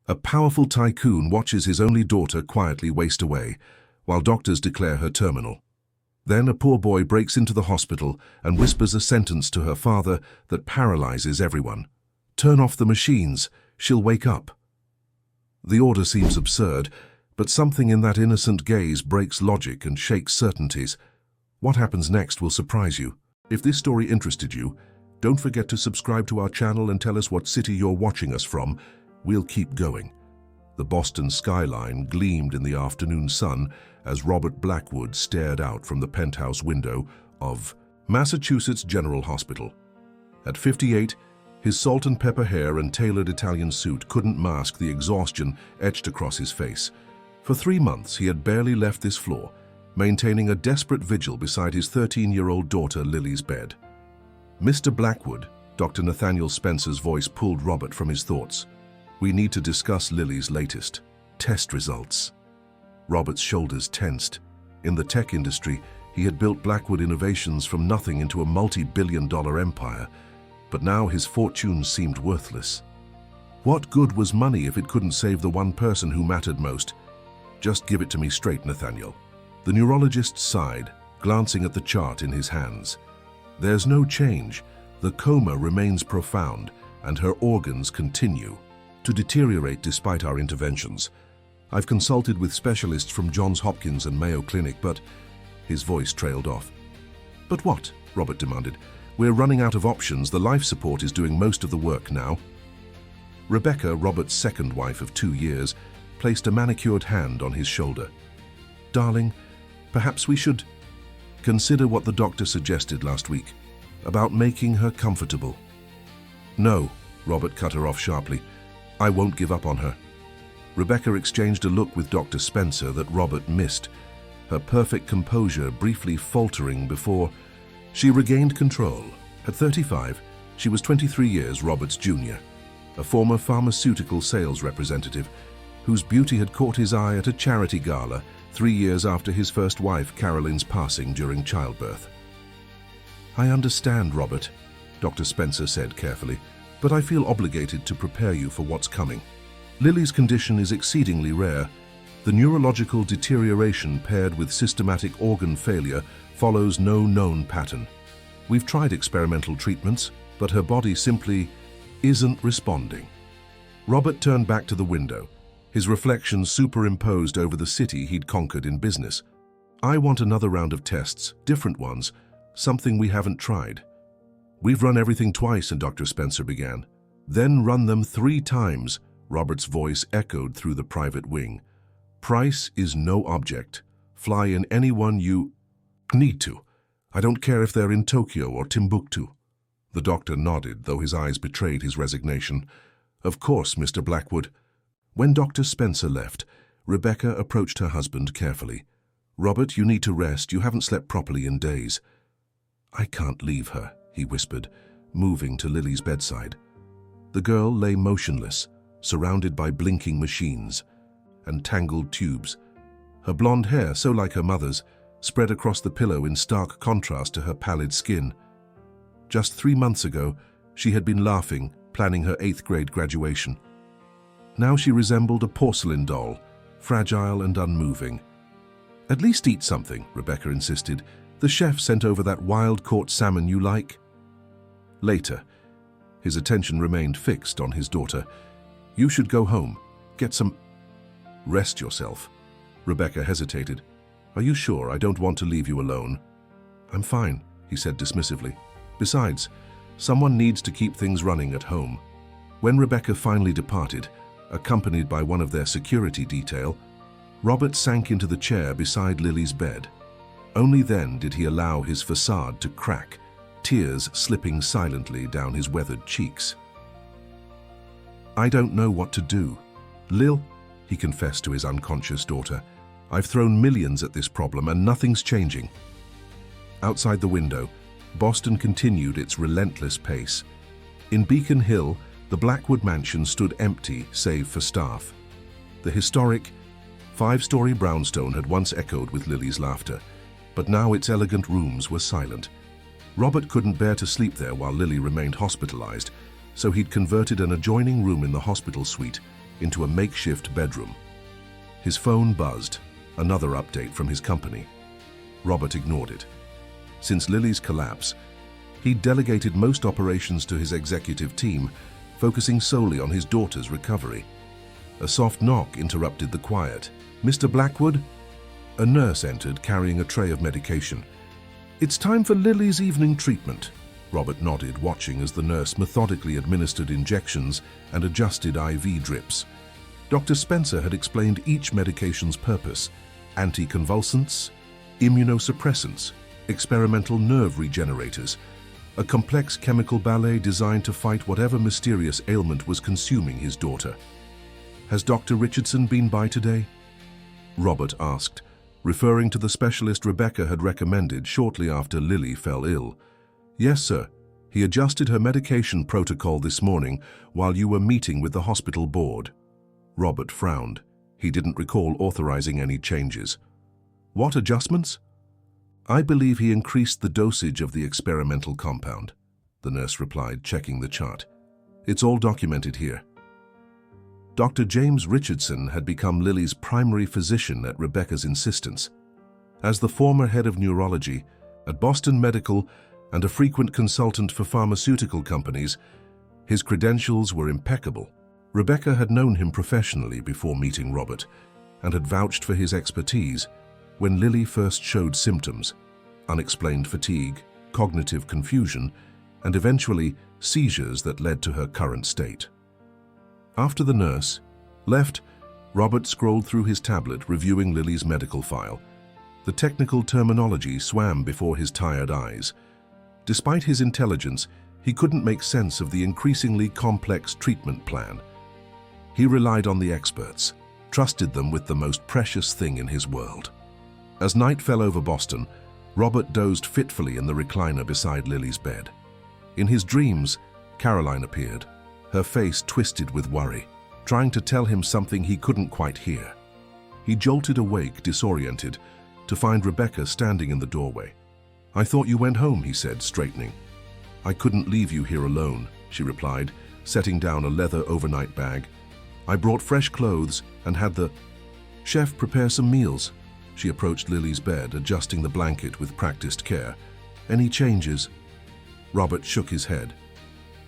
A powerful tycoon watches his only daughter quietly waste away, while doctors declare her terminal. Then a poor boy breaks into the hospital and whispers a sentence to her father that paralyzes everyone. "Turn off the machines, she'll wake up." The order seems absurd, but something in that innocent gaze breaks logic and shakes certainties. What happens next will surprise you. If this story interested you, don't forget to subscribe to our channel and tell us what city you're watching us from. We'll keep going. The Boston skyline gleamed in the afternoon sun as Robert Blackwood stared out from the penthouse window of Massachusetts General Hospital. At 58, his salt and pepper hair and tailored Italian suit couldn't mask the exhaustion etched across his face. For 3 months, he had barely left this floor, maintaining a desperate vigil beside his 13-year-old daughter Lily's bed. "Mr. Blackwood," Dr. Nathaniel Spencer's voice pulled Robert from his thoughts. "We need to discuss Lily's latest test results." Robert's shoulders tensed. In the tech industry, he had built Blackwood Innovations from nothing into a multi-billion-dollar empire, but now his fortune seemed worthless. What good was money if it couldn't save the one person who mattered most? "Just give it to me straight, Nathaniel." The neurologist sighed, glancing at the chart in his hands. "There's no change. The coma remains profound, and her organs continue to deteriorate despite our interventions. I've consulted with specialists from Johns Hopkins and Mayo Clinic, but..." His voice trailed off. "But what?" Robert demanded. "We're running out of options. The life support is doing most of the work now." Rebecca, Robert's second wife of 2 years, placed a manicured hand on his shoulder. "Darling, perhaps we should consider what the doctor suggested last week, about making her comfortable." "No," Robert cut her off sharply. "I won't give up on her." Rebecca exchanged a look with Dr. Spencer that Robert missed, her perfect composure briefly faltering before she regained control. At 35, she was 23 years Robert's junior, a former pharmaceutical sales representative whose beauty had caught his eye at a charity gala 3 years after his first wife Carolyn's passing during childbirth. "I understand, Robert," Dr. Spencer said carefully, "but I feel obligated to prepare you for what's coming. Lily's condition is exceedingly rare. The neurological deterioration paired with systematic organ failure follows no known pattern. We've tried experimental treatments, but her body simply isn't responding." Robert turned back to the window, his reflection superimposed over the city he'd conquered in business. "I want another round of tests, different ones, something we haven't tried." "We've run everything twice," and Dr. Spencer began. "Then run them 3 times, Robert's voice echoed through the private wing. "Price is no object. Fly in anyone you need to. I don't care if they're in Tokyo or Timbuktu." The doctor nodded, though his eyes betrayed his resignation. "Of course, Mr. Blackwood." When Dr. Spencer left, Rebecca approached her husband carefully. "Robert, you need to rest. You haven't slept properly in days." "I can't leave her," he whispered, moving to Lily's bedside. The girl lay motionless, surrounded by blinking machines and tangled tubes. Her blonde hair, so like her mother's, spread across the pillow in stark contrast to her pallid skin. Just 3 months ago, she had been laughing, planning her 8th grade graduation. Now she resembled a porcelain doll, fragile and unmoving. "At least eat something," Rebecca insisted. "The chef sent over that wild-caught salmon you like." Later, his attention remained fixed on his daughter. "You should go home. Get some..." "Rest yourself." Rebecca hesitated. "Are you sure? I don't want to leave you alone." "I'm fine," he said dismissively. "Besides, someone needs to keep things running at home." When Rebecca finally departed, accompanied by one of their security detail, Robert sank into the chair beside Lily's bed. Only then did he allow his facade to crack, tears slipping silently down his weathered cheeks. "I don't know what to do. Lil," he confessed to his unconscious daughter, "I've thrown millions at this problem and nothing's changing." Outside the window, Boston continued its relentless pace. In Beacon Hill, the Blackwood mansion stood empty save for staff. The historic 5-story brownstone had once echoed with Lily's laughter, but now its elegant rooms were silent. Robert couldn't bear to sleep there while Lily remained hospitalized, so he'd converted an adjoining room in the hospital suite into a makeshift bedroom. His phone buzzed, another update from his company. Robert ignored it. Since Lily's collapse, he'd delegated most operations to his executive team, focusing solely on his daughter's recovery. A soft knock interrupted the quiet. "Mr. Blackwood?" A nurse entered, carrying a tray of medication. "It's time for Lily's evening treatment." Robert nodded, watching as the nurse methodically administered injections and adjusted IV drips. Dr. Spencer had explained each medication's purpose: anticonvulsants, immunosuppressants, experimental nerve regenerators, a complex chemical ballet designed to fight whatever mysterious ailment was consuming his daughter. "Has Dr. Richardson been by today?" Robert asked, referring to the specialist Rebecca had recommended shortly after Lily fell ill. "Yes, sir. He adjusted her medication protocol this morning while you were meeting with the hospital board." Robert frowned. He didn't recall authorizing any changes. "What adjustments?" "I believe he increased the dosage of the experimental compound," the nurse replied, checking the chart. "It's all documented here." Dr. James Richardson had become Lily's primary physician at Rebecca's insistence. As the former head of neurology at Boston Medical and a frequent consultant for pharmaceutical companies, his credentials were impeccable. Rebecca had known him professionally before meeting Robert and had vouched for his expertise when Lily first showed symptoms: unexplained fatigue, cognitive confusion, and eventually seizures that led to her current state. After the nurse left, Robert scrolled through his tablet, reviewing Lily's medical file. The technical terminology swam before his tired eyes. Despite his intelligence, he couldn't make sense of the increasingly complex treatment plan. He relied on the experts, trusted them with the most precious thing in his world. As night fell over Boston, Robert dozed fitfully in the recliner beside Lily's bed. In his dreams, Caroline appeared, her face twisted with worry, trying to tell him something he couldn't quite hear. He jolted awake, disoriented, to find Rebecca standing in the doorway. "I thought you went home," he said, straightening. "I couldn't leave you here alone," she replied, setting down a leather overnight bag. "I brought fresh clothes and had the chef prepare some meals." She approached Lily's bed, adjusting the blanket with practiced care. "Any changes?" Robert shook his head.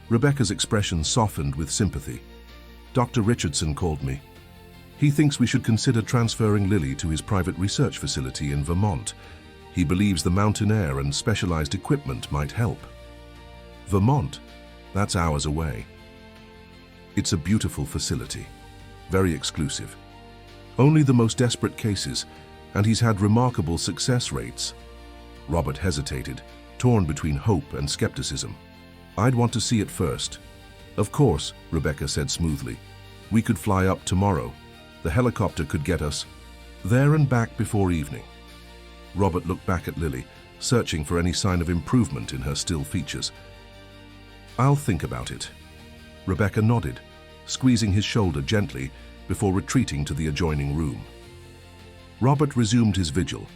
Rebecca's expression softened with sympathy. "Dr. Richardson called me. He thinks we should consider transferring Lily to his private research facility in Vermont. He believes the mountain air and specialized equipment might help." "Vermont? That's hours away." "It's a beautiful facility, very exclusive. Only the most desperate cases, and he's had remarkable success rates." Robert hesitated, torn between hope and skepticism. "I'd want to see it first." "Of course," Rebecca said smoothly. "We could fly up tomorrow. The helicopter could get us there and back before evening." Robert looked back at Lily, searching for any sign of improvement in her still features. "I'll think about it." Rebecca nodded, squeezing his shoulder gently before retreating to the adjoining room. Robert resumed his vigil,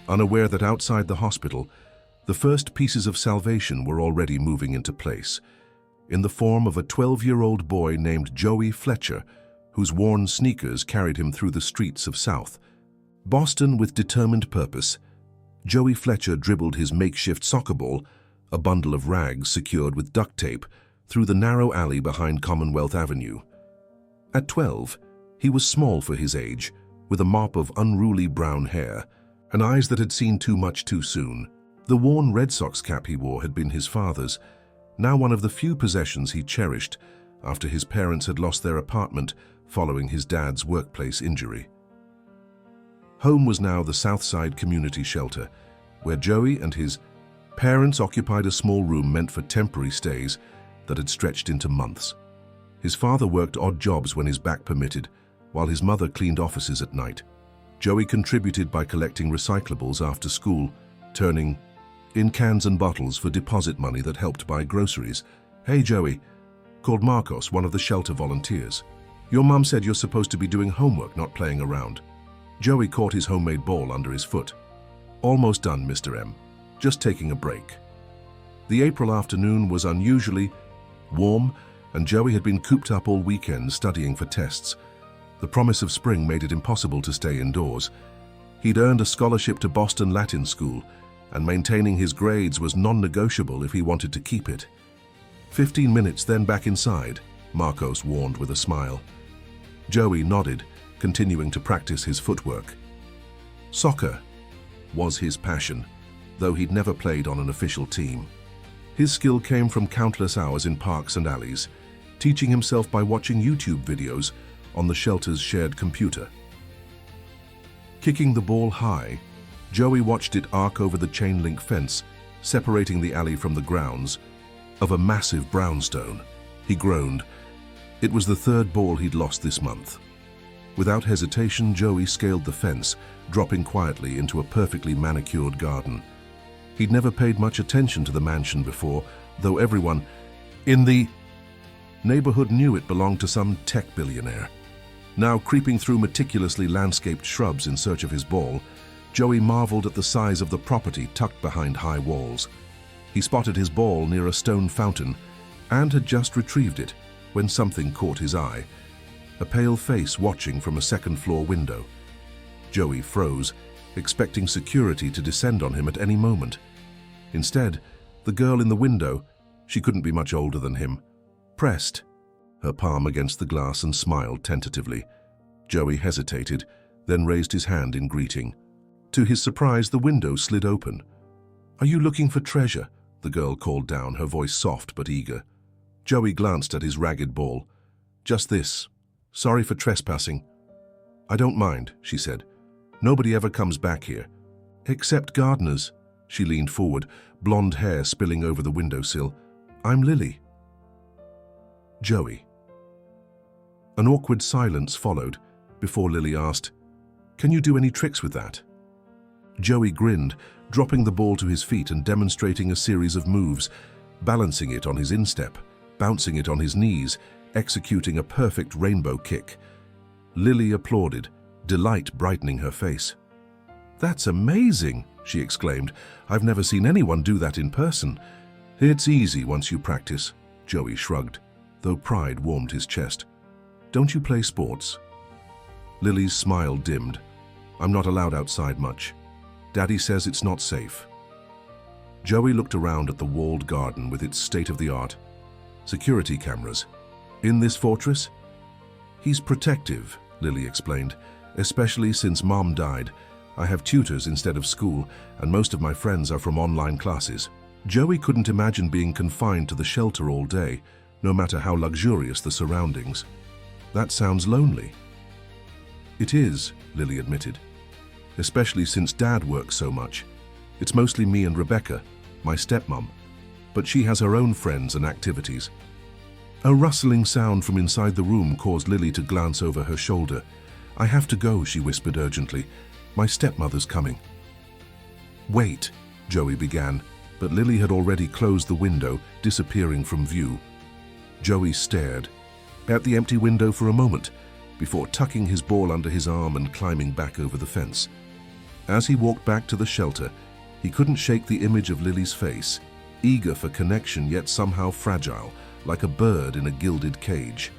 unaware that outside the hospital, the first pieces of salvation were already moving into place, in the form of a 12-year-old boy named Joey Fletcher, whose worn sneakers carried him through the streets of South Boston with determined purpose. Joey Fletcher dribbled his makeshift soccer ball, a bundle of rags secured with duct tape, through the narrow alley behind Commonwealth Avenue. At 12, he was small for his age, with a mop of unruly brown hair and eyes that had seen too much too soon. The worn Red Sox cap he wore had been his father's, now one of the few possessions he cherished after his parents had lost their apartment following his dad's workplace injury. Home was now the Southside Community Shelter, where Joey and his parents occupied a small room meant for temporary stays that had stretched into months. His father worked odd jobs when his back permitted, while his mother cleaned offices at night. Joey contributed by collecting recyclables after school, turning in cans and bottles for deposit money that helped buy groceries. "Hey, Joey," called Marcos, one of the shelter volunteers. "Your mom said you're supposed to be doing homework, not playing around." Joey caught his homemade ball under his foot. "Almost done, Mr. M. Just taking a break." The April afternoon was unusually warm, and Joey had been cooped up all weekend studying for tests, The promise of spring made it impossible to stay indoors. He'd earned a scholarship to Boston Latin School, and maintaining his grades was non-negotiable if he wanted to keep it. 15 minutes, then back inside, Marcos warned with a smile. Joey nodded, continuing to practice his footwork. Soccer was his passion, though he'd never played on an official team. His skill came from countless hours in parks and alleys, teaching himself by watching YouTube videos on the shelter's shared computer. Kicking the ball high, Joey watched it arc over the chain-link fence, separating the alley from the grounds of a massive brownstone. He groaned. It was the third ball he'd lost this month. Without hesitation, Joey scaled the fence, dropping quietly into a perfectly manicured garden. He'd never paid much attention to the mansion before, though everyone in the neighborhood knew it belonged to some tech billionaire. Now creeping through meticulously landscaped shrubs in search of his ball, Joey marveled at the size of the property tucked behind high walls. He spotted his ball near a stone fountain and had just retrieved it when something caught his eye. A pale face watching from a second-floor window. Joey froze, expecting security to descend on him at any moment. Instead, the girl in the window, she couldn't be much older than him, pressed her palm against the glass and smiled tentatively. Joey hesitated, then raised his hand in greeting. To his surprise, the window slid open. "Are you looking for treasure?" the girl called down, her voice soft but eager. Joey glanced at his ragged ball. "Just this. Sorry for trespassing." "I don't mind," she said. "Nobody ever comes back here." "Except gardeners." She leaned forward, blonde hair spilling over the windowsill. "I'm Lily." Joey. An awkward silence followed before Lily asked, "Can you do any tricks with that?" Joey grinned, dropping the ball to his feet and demonstrating a series of moves, balancing it on his instep, bouncing it on his knees, executing a perfect rainbow kick. Lily applauded, delight brightening her face. "That's amazing," she exclaimed. "I've never seen anyone do that in person." "It's easy once you practice," Joey shrugged, though pride warmed his chest. "Don't you play sports?" Lily's smile dimmed. "I'm not allowed outside much. Daddy says it's not safe." Joey looked around at the walled garden with its state-of-the-art security cameras. "In this fortress?" "He's protective," Lily explained, "especially since Mom died. I have tutors instead of school, and most of my friends are from online classes." Joey couldn't imagine being confined to the shelter all day, no matter how luxurious the surroundings. "That sounds lonely." "It is," Lily admitted, "especially since Dad works so much. It's mostly me and Rebecca, my stepmom, but she has her own friends and activities." A rustling sound from inside the room caused Lily to glance over her shoulder. "I have to go," she whispered urgently. "My stepmother's coming." "Wait," Joey began, but Lily had already closed the window, disappearing from view. Joey stared at the empty window for a moment, before tucking his ball under his arm and climbing back over the fence. As he walked back to the shelter, he couldn't shake the image of Lily's face, eager for connection yet somehow fragile, like a bird in a gilded cage.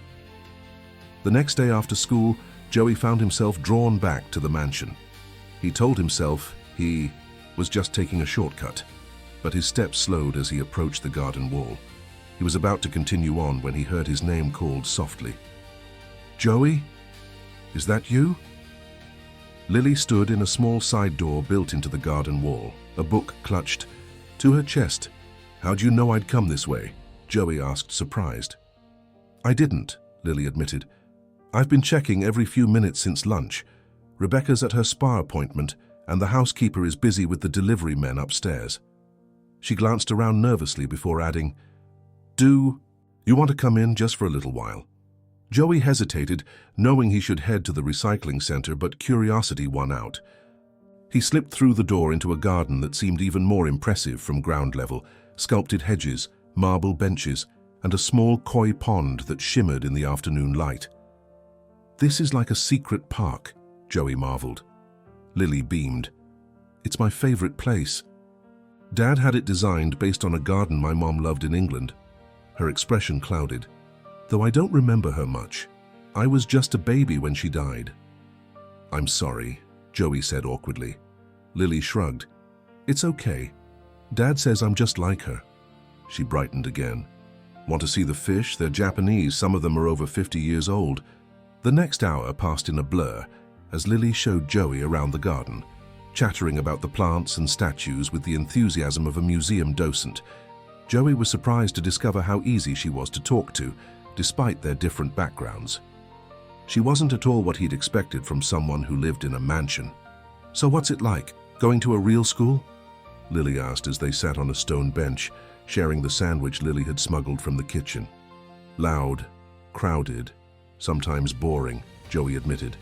The next day after school, Joey found himself drawn back to the mansion. He told himself he was just taking a shortcut, but his steps slowed as he approached the garden wall. He was about to continue on when he heard his name called softly. "Joey? Is that you?" Lily stood in a small side door built into the garden wall, a book clutched to her chest. "How'd you know I'd come this way?" Joey asked, surprised. "I didn't," Lily admitted. "I've been checking every few minutes since lunch. Rebecca's at her spa appointment, and the housekeeper is busy with the delivery men upstairs." She glanced around nervously before adding, "Do you want to come in just for a little while?" Joey hesitated, knowing he should head to the recycling center, but curiosity won out. He slipped through the door into a garden that seemed even more impressive from ground level, sculpted hedges, marble benches, and a small koi pond that shimmered in the afternoon light. "This is like a secret park," Joey marveled. Lily beamed. "It's my favorite place. Dad had it designed based on a garden my mom loved in England." Her expression clouded. "Though I don't remember her much." I was just a baby when she died. I'm sorry, Joey said awkwardly. Lily shrugged. It's okay. Dad says I'm just like her. She brightened again. Want to see the fish? They're Japanese. Some of them are over 50 years old. The next hour passed in a blur as Lily showed Joey around the garden, chattering about the plants and statues with the enthusiasm of a museum docent. Joey was surprised to discover how easy she was to talk to, despite their different backgrounds. She wasn't at all what he'd expected from someone who lived in a mansion. So what's it like, going to a real school? Lily asked as they sat on a stone bench, sharing the sandwich Lily had smuggled from the kitchen. Loud, crowded, sometimes boring, Joey admitted.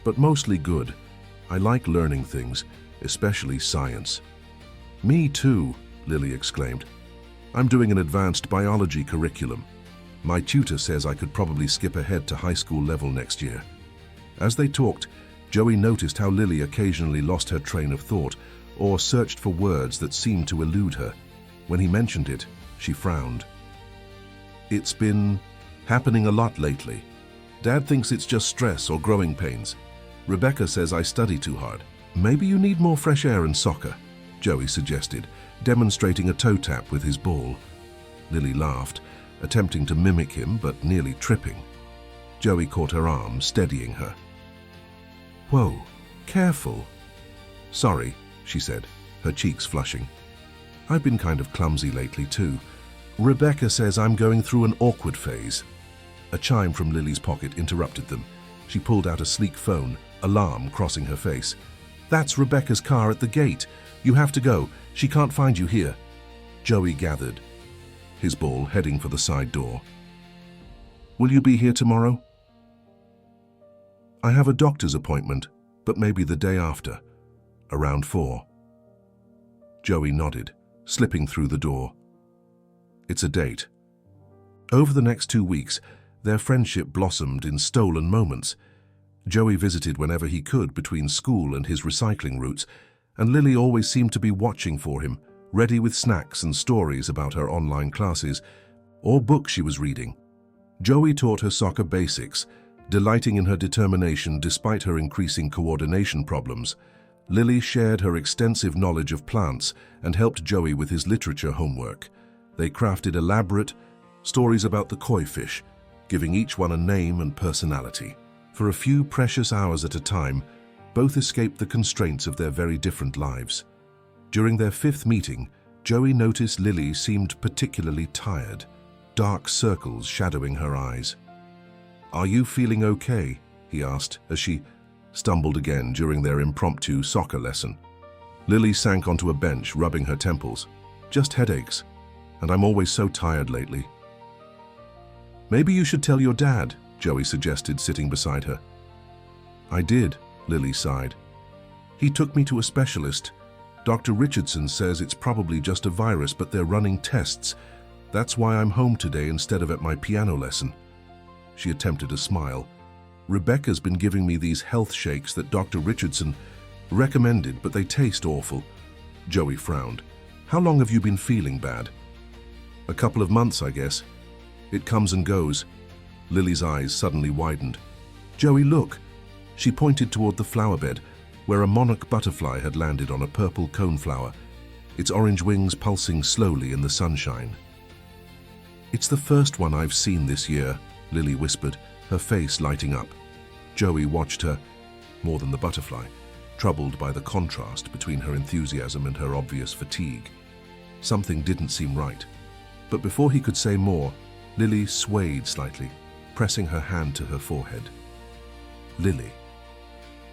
But mostly good. I like learning things, especially science. Me too, Lily exclaimed. I'm doing an advanced biology curriculum. My tutor says I could probably skip ahead to high school level next year. As they talked, Joey noticed how Lily occasionally lost her train of thought or searched for words that seemed to elude her. When he mentioned it, she frowned. It's been happening a lot lately. Dad thinks it's just stress or growing pains. Rebecca says I study too hard. Maybe you need more fresh air and soccer, Joey suggested, demonstrating a toe tap with his ball. Lily laughed, attempting to mimic him but nearly tripping. Joey caught her arm, steadying her. Whoa, careful. Sorry, she said, her cheeks flushing. I've been kind of clumsy lately too. Rebecca says I'm going through an awkward phase. A chime from Lily's pocket interrupted them. She pulled out a sleek phone, alarm crossing her face. That's Rebecca's car at the gate. You have to go. She can't find you here. Joey gathered, his ball heading for the side door. Will you be here tomorrow? I have a doctor's appointment, but maybe the day after, around 4. Joey nodded, slipping through the door. It's a date. Over the next 2 weeks, their friendship blossomed in stolen moments. Joey visited whenever he could between school and his recycling routes, and Lily always seemed to be watching for him, ready with snacks and stories about her online classes or books she was reading. Joey taught her soccer basics, delighting in her determination despite her increasing coordination problems. Lily shared her extensive knowledge of plants and helped Joey with his literature homework. They crafted elaborate stories about the koi fish, giving each one a name and personality. For a few precious hours at a time, both escaped the constraints of their very different lives. During their 5th meeting, Joey noticed Lily seemed particularly tired, dark circles shadowing her eyes. Are you feeling okay? He asked as she stumbled again during their impromptu soccer lesson. Lily sank onto a bench, rubbing her temples. Just headaches, and I'm always so tired lately. Maybe you should tell your dad, Joey suggested, sitting beside her. I did, Lily sighed. He took me to a specialist. Dr. Richardson says it's probably just a virus, but they're running tests. That's why I'm home today instead of at my piano lesson. She attempted a smile. Rebecca's been giving me these health shakes that Dr. Richardson recommended, but they taste awful. Joey frowned. How long have you been feeling bad? A couple of months, I guess. It comes and goes. Lily's eyes suddenly widened. Joey, look. She pointed toward the flower bed, where a monarch butterfly had landed on a purple coneflower, its orange wings pulsing slowly in the sunshine. It's the first one I've seen this year, Lily whispered, her face lighting up. Joey watched her, more than the butterfly, troubled by the contrast between her enthusiasm and her obvious fatigue. Something didn't seem right. But before he could say more, Lily swayed slightly, pressing her hand to her forehead. Lily.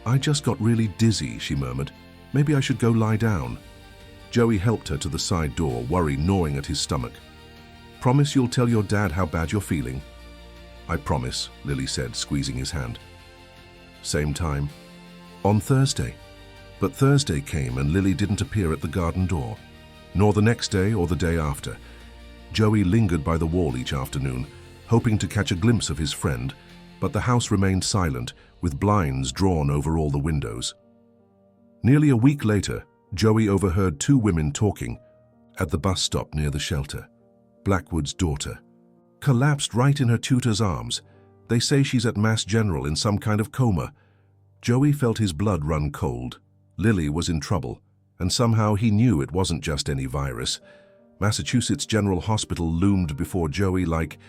I just got really dizzy, she murmured. Maybe I should go lie down. Joey helped her to the side door, worry gnawing at his stomach. Promise you'll tell your dad how bad you're feeling? I promise, Lily said, squeezing his hand. Same time. On Thursday. But Thursday came and Lily didn't appear at the garden door, nor the next day or the day after. Joey lingered by the wall each afternoon, hoping to catch a glimpse of his friend, but the house remained silent, with blinds drawn over all the windows. Nearly a week later, Joey overheard 2 women talking at the bus stop near the shelter. Blackwood's daughter collapsed right in her tutor's arms, They say she's at Mass General in some kind of coma. Joey felt his blood run cold. Lily was in trouble, and somehow he knew it wasn't just any virus. Massachusetts General Hospital loomed before Joey like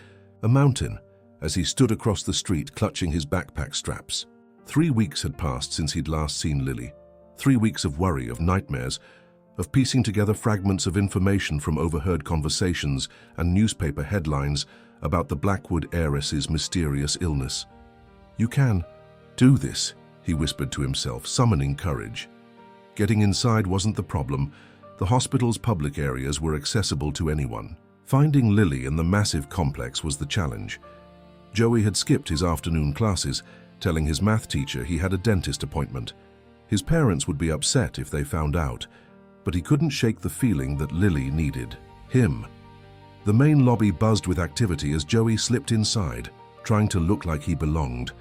a mountain as he stood across the street clutching his backpack straps. 3 weeks had passed since he'd last seen Lily. 3 weeks of worry, of nightmares, of piecing together fragments of information from overheard conversations and newspaper headlines about the Blackwood heiress's mysterious illness. "You can do this," he whispered to himself, summoning courage. Getting inside wasn't the problem. The hospital's public areas were accessible to anyone. Finding Lily in the massive complex was the challenge. Joey had skipped his afternoon classes, telling his math teacher he had a dentist appointment. His parents would be upset if they found out, but he couldn't shake the feeling that Lily needed him. The main lobby buzzed with activity as Joey slipped inside, trying to look like he belonged.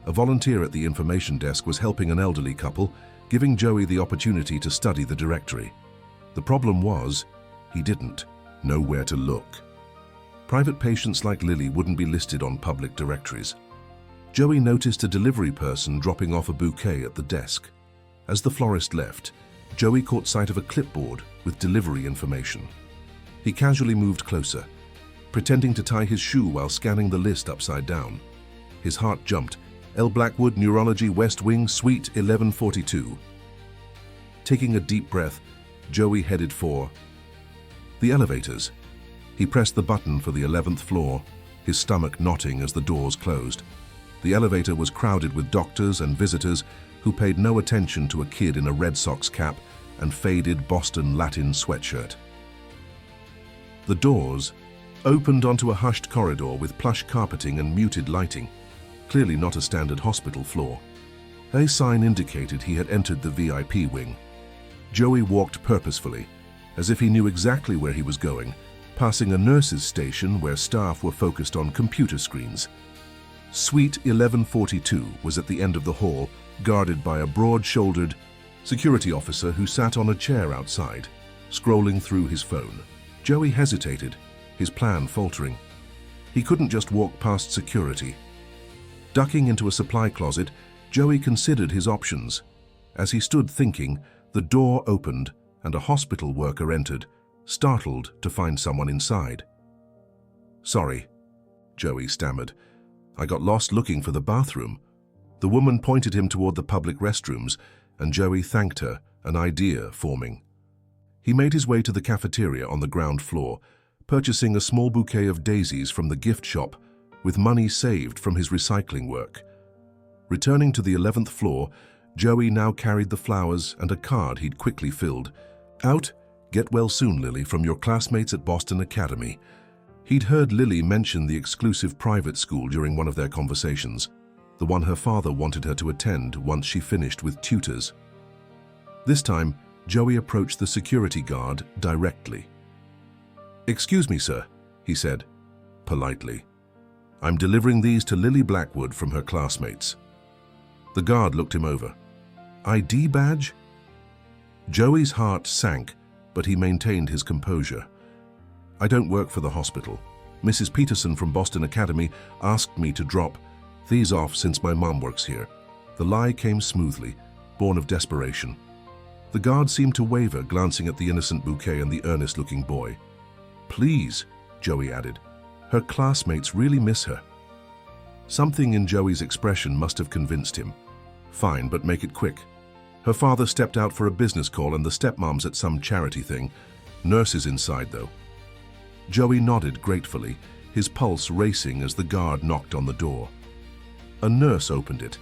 A volunteer at the information desk was helping an elderly couple, giving Joey the opportunity to study the directory. The problem was, he didn't know where to look. Private patients like Lily wouldn't be listed on public directories. Joey noticed a delivery person dropping off a bouquet at the desk. As the florist left, Joey caught sight of a clipboard with delivery information. He casually moved closer, pretending to tie his shoe while scanning the list upside down. His heart jumped. L. Blackwood, Neurology, West Wing, Suite 1142. Taking a deep breath, Joey headed for the elevators. He pressed the button for the 11th floor, his stomach knotting as the doors closed. The elevator was crowded with doctors and visitors who paid no attention to a kid in a Red Sox cap and faded Boston Latin sweatshirt. The doors opened onto a hushed corridor with plush carpeting and muted lighting, clearly not a standard hospital floor. A sign indicated he had entered the VIP wing. Joey walked purposefully, as if he knew exactly where he was going, passing a nurse's station where staff were focused on computer screens. Suite 1142 was at the end of the hall, guarded by a broad-shouldered security officer who sat on a chair outside, scrolling through his phone. Joey hesitated, his plan faltering. He couldn't just walk past security. Ducking into a supply closet, Joey considered his options. As he stood thinking, the door opened and a hospital worker entered, startled to find someone inside. "Sorry," Joey stammered. "I got lost looking for the bathroom." The woman pointed him toward the public restrooms, and Joey thanked her, an idea forming. He made his way to the cafeteria on the ground floor, purchasing a small bouquet of daisies from the gift shop with money saved from his recycling work. Returning to the 11th floor, Joey now carried the flowers and a card he'd quickly filled. "Out, get well soon, Lily, from your classmates at Boston Academy." He'd heard Lily mention the exclusive private school during one of their conversations, the one her father wanted her to attend once she finished with tutors. This time, Joey approached the security guard directly. "Excuse me, sir," he said, politely. "I'm delivering these to Lily Blackwood from her classmates." The guard looked him over. "ID badge?" Joey's heart sank, but he maintained his composure. "I don't work for the hospital. Mrs. Peterson from Boston Academy asked me to drop these off since my mom works here." The lie came smoothly, born of desperation. The guard seemed to waver, glancing at the innocent bouquet and the earnest-looking boy. "Please," Joey added. "Her classmates really miss her." Something in Joey's expression must have convinced him. "Fine, but make it quick." Her father stepped out for a business call and the stepmom's at some charity thing. Nurses inside, though. Joey nodded gratefully, his pulse racing as the guard knocked on the door. A nurse opened it,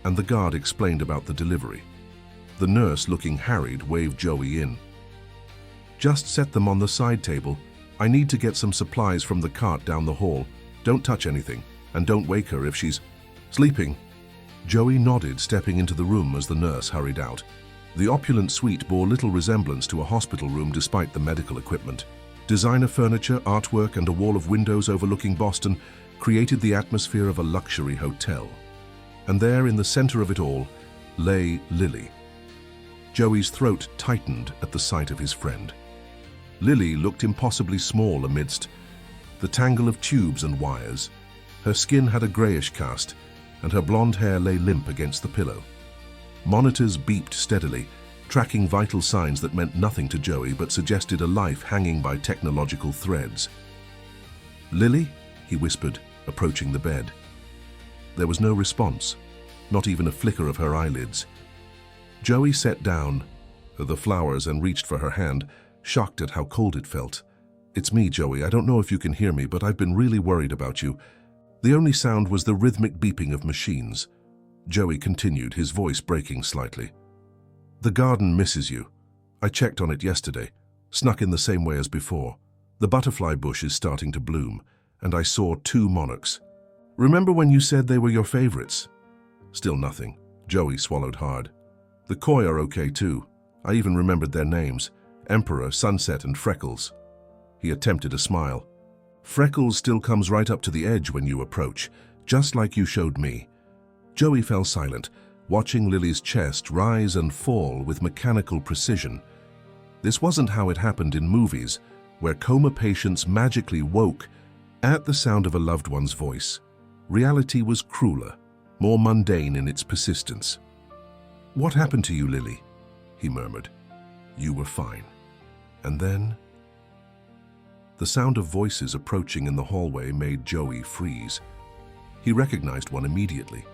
and the guard explained about the delivery. The nurse, looking harried, waved Joey in. "Just set them on the side table. I need to get some supplies from the cart down the hall. Don't touch anything, and don't wake her if she's sleeping." Joey nodded, stepping into the room as the nurse hurried out. The opulent suite bore little resemblance to a hospital room despite the medical equipment. Designer furniture, artwork, and a wall of windows overlooking Boston created the atmosphere of a luxury hotel. And there, in the center of it all, lay Lily. Joey's throat tightened at the sight of his friend. Lily looked impossibly small amidst the tangle of tubes and wires. Her skin had a grayish cast, and her blonde hair lay limp against the pillow. Monitors beeped steadily, tracking vital signs that meant nothing to Joey but suggested a life hanging by technological threads. "Lily?" he whispered, approaching the bed. There was no response, not even a flicker of her eyelids. Joey sat down the flowers and reached for her hand, shocked at how cold it felt. "It's me, Joey. I don't know if you can hear me, but I've been really worried about you." The only sound was the rhythmic beeping of machines. Joey continued, his voice breaking slightly. "The garden misses you. I checked on it yesterday, snuck in the same way as before. The butterfly bush is starting to bloom, and I saw 2 monarchs. Remember when you said they were your favorites?" Still nothing. Joey swallowed hard. "The koi are okay too. I even remembered their names: Emperor, Sunset, and Freckles." He attempted a smile. "Freckles still comes right up to the edge when you approach, just like you showed me." Joey fell silent, watching Lily's chest rise and fall with mechanical precision. This wasn't how it happened in movies, where coma patients magically woke at the sound of a loved one's voice. Reality was crueler, more mundane in its persistence. "What happened to you, Lily?" he murmured. "You were fine. And then—" The sound of voices approaching in the hallway made Joey freeze. He recognized one immediately.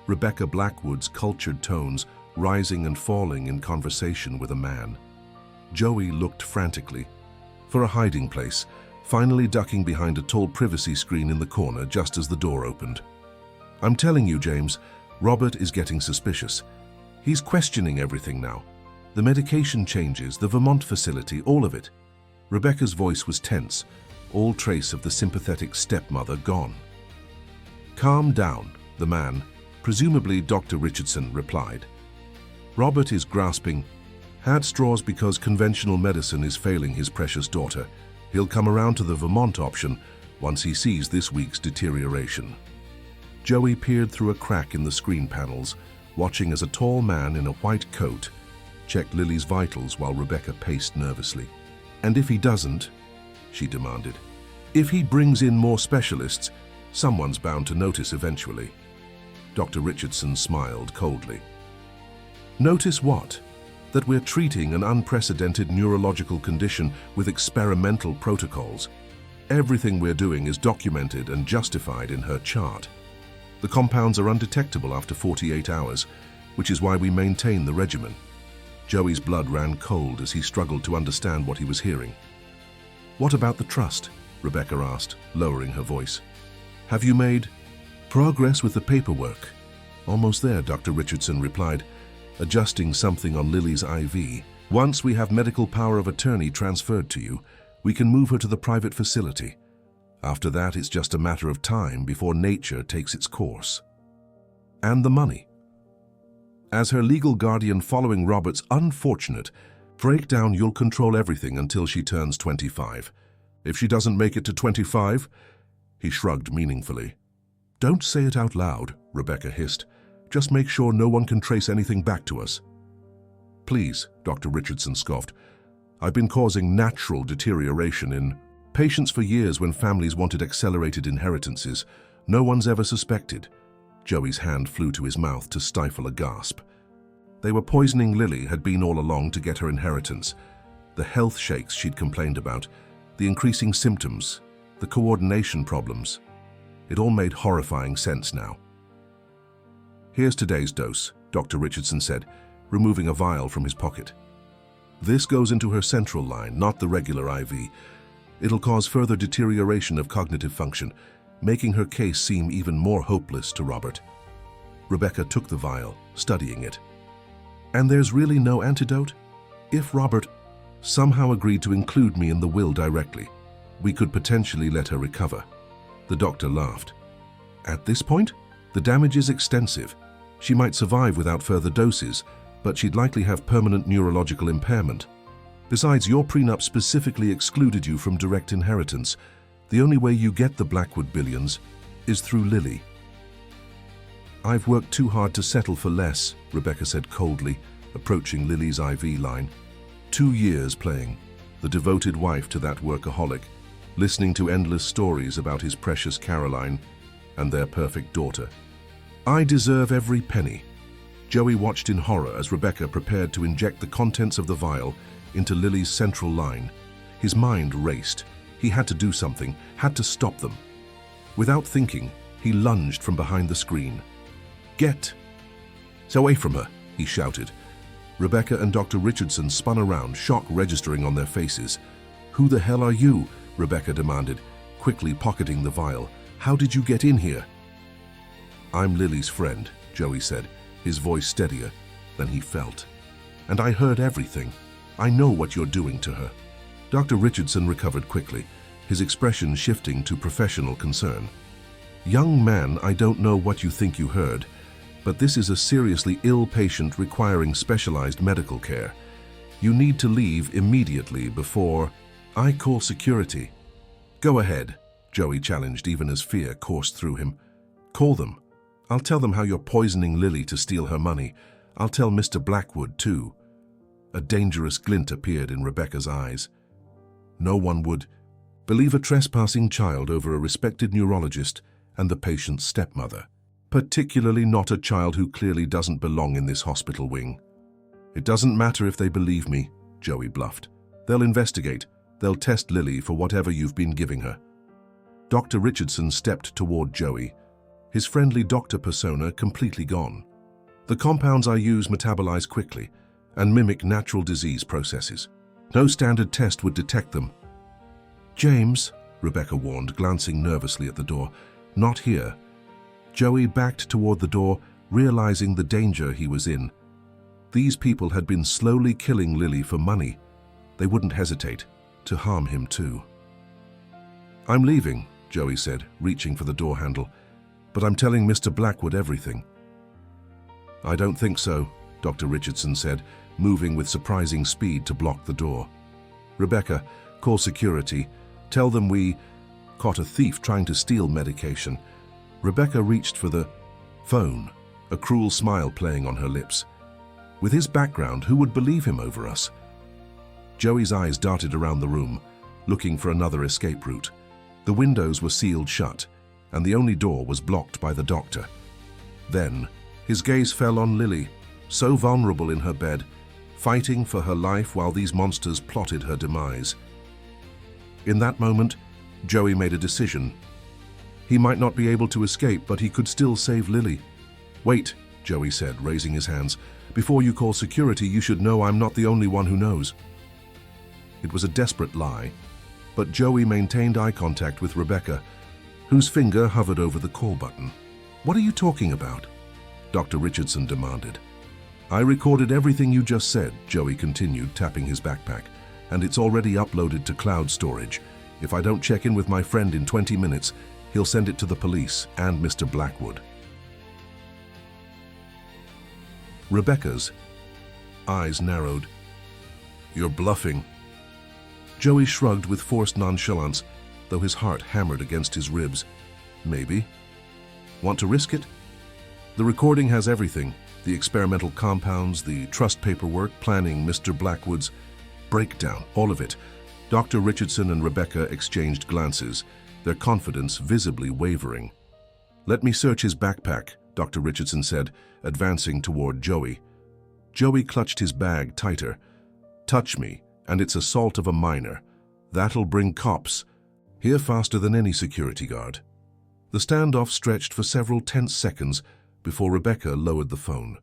Rebecca Blackwood's cultured tones rising and falling in conversation with a man. Joey looked frantically for a hiding place, finally ducking behind a tall privacy screen in the corner just as the door opened. "I'm telling you, James, Robert is getting suspicious. He's questioning everything now. The medication changes, the Vermont facility, all of it." Rebecca's voice was tense, all trace of the sympathetic stepmother gone. "Calm down," the man, presumably Dr. Richardson, replied. "Robert is grasping at straws because conventional medicine is failing his precious daughter. He'll come around to the Vermont option once he sees this week's deterioration." Joey peered through a crack in the screen panels, watching as a tall man in a white coat checked Lily's vitals while Rebecca paced nervously. "And if he doesn't?" she demanded. "If he brings in more specialists, someone's bound to notice eventually." Dr. Richardson smiled coldly. "Notice what? That we're treating an unprecedented neurological condition with experimental protocols. Everything we're doing is documented and justified in her chart. The compounds are undetectable after 48 hours, which is why we maintain the regimen." Joey's blood ran cold as he struggled to understand what he was hearing. "What about the trust?" Rebecca asked, lowering her voice. "Have you made progress with the paperwork?" "Almost there," Dr. Richardson replied, adjusting something on Lily's IV. "Once we have medical power of attorney transferred to you, we can move her to the private facility. After that, it's just a matter of time before nature takes its course." "And the money?" "As her legal guardian following Robert's unfortunate breakdown, you'll control everything until she turns 25. If she doesn't make it to 25, he shrugged meaningfully. "Don't say it out loud," Rebecca hissed. "Just make sure no one can trace anything back to us." "Please," Dr. Richardson scoffed. "I've been causing natural deterioration in patients for years when families wanted accelerated inheritances. No one's ever suspected." Joey's hand flew to his mouth to stifle a gasp. They were poisoning Lily had been all along to get her inheritance. The health shakes she'd complained about, the increasing symptoms, the coordination problems. It all made horrifying sense now. "Here's today's dose," Dr. Richardson said, removing a vial from his pocket. "This goes into her central line, not the regular IV. It'll cause further deterioration of cognitive function, making her case seem even more hopeless to Robert." Rebecca took the vial, studying it. "And there's really no antidote? If Robert somehow agreed to include me in the will directly, we could potentially let her recover." The doctor laughed. "At this point, the damage is extensive. She might survive without further doses, but she'd likely have permanent neurological impairment. Besides, your prenup specifically excluded you from direct inheritance. The only way you get the Blackwood billions is through Lily." "I've worked too hard to settle for less," Rebecca said coldly, approaching Lily's IV line. 2 years playing, the devoted wife to that workaholic, listening to endless stories about his precious Caroline. and their perfect daughter. I deserve every penny. Joey watched in horror as Rebecca prepared to inject the contents of the vial into Lily's central line. His mind raced. He had to do something, had to stop them. Without thinking, he lunged from behind the screen. "Get away from her," he shouted. Rebecca and Dr. Richardson spun around, shock registering on their faces. "Who the hell are you?" Rebecca demanded, quickly pocketing the vial. "How did you get in here?" "I'm Lily's friend," Joey said, his voice steadier than he felt. "And I heard everything. I know what you're doing to her." Dr. Richardson recovered quickly, his expression shifting to professional concern. "Young man, I don't know what you think you heard, but this is a seriously ill patient requiring specialized medical care. You need to leave immediately before I call security." "Go ahead," Joey challenged even as fear coursed through him. "Call them. I'll tell them how you're poisoning Lily to steal her money. I'll tell Mr. Blackwood, too." A dangerous glint appeared in Rebecca's eyes. No one would believe a trespassing child over a respected neurologist and the patient's stepmother, particularly not a child who clearly doesn't belong in this hospital wing. "It doesn't matter if they believe me," Joey bluffed. "They'll investigate. They'll test Lily for whatever you've been giving her." Dr. Richardson stepped toward Joey, his friendly doctor persona completely gone. "The compounds I use metabolize quickly and mimic natural disease processes. No standard test would detect them." "James," Rebecca warned, glancing nervously at the door. "Not here." Joey backed toward the door, realizing the danger he was in. These people had been slowly killing Lily for money. They wouldn't hesitate to harm him too. "I'm leaving," Joey said, reaching for the door handle, "but I'm telling Mr. Blackwood everything." "I don't think so," Dr. Richardson said, moving with surprising speed to block the door. "Rebecca, call security. Tell them we caught a thief trying to steal medication." Rebecca reached for the phone, a cruel smile playing on her lips. With his background, who would believe him over us? Joey's eyes darted around the room, looking for another escape route. The windows were sealed shut, and the only door was blocked by the doctor. Then, his gaze fell on Lily, so vulnerable in her bed, fighting for her life while these monsters plotted her demise. In that moment, Joey made a decision. He might not be able to escape, but he could still save Lily. "Wait," Joey said, raising his hands. "Before you call security, you should know I'm not the only one who knows." It was a desperate lie, but Joey maintained eye contact with Rebecca, whose finger hovered over the call button. "What are you talking about?" Dr. Richardson demanded. "I recorded everything you just said," Joey continued, tapping his backpack, "and it's already uploaded to cloud storage. If I don't check in with my friend in 20 minutes, he'll send it to the police and Mr. Blackwood." Rebecca's eyes narrowed. "You're bluffing." Joey shrugged with forced nonchalance, though his heart hammered against his ribs. "Maybe. Want to risk it?" "The recording has everything. The experimental compounds, the trust paperwork, planning Mr. Blackwood's breakdown, all of it." Dr. Richardson and Rebecca exchanged glances, their confidence visibly wavering. "Let me search his backpack," Dr. Richardson said, advancing toward Joey. Joey clutched his bag tighter. "Touch me, and it's assault of a minor. That'll bring cops here faster than any security guard." The standoff stretched for several tense seconds before Rebecca lowered the phone.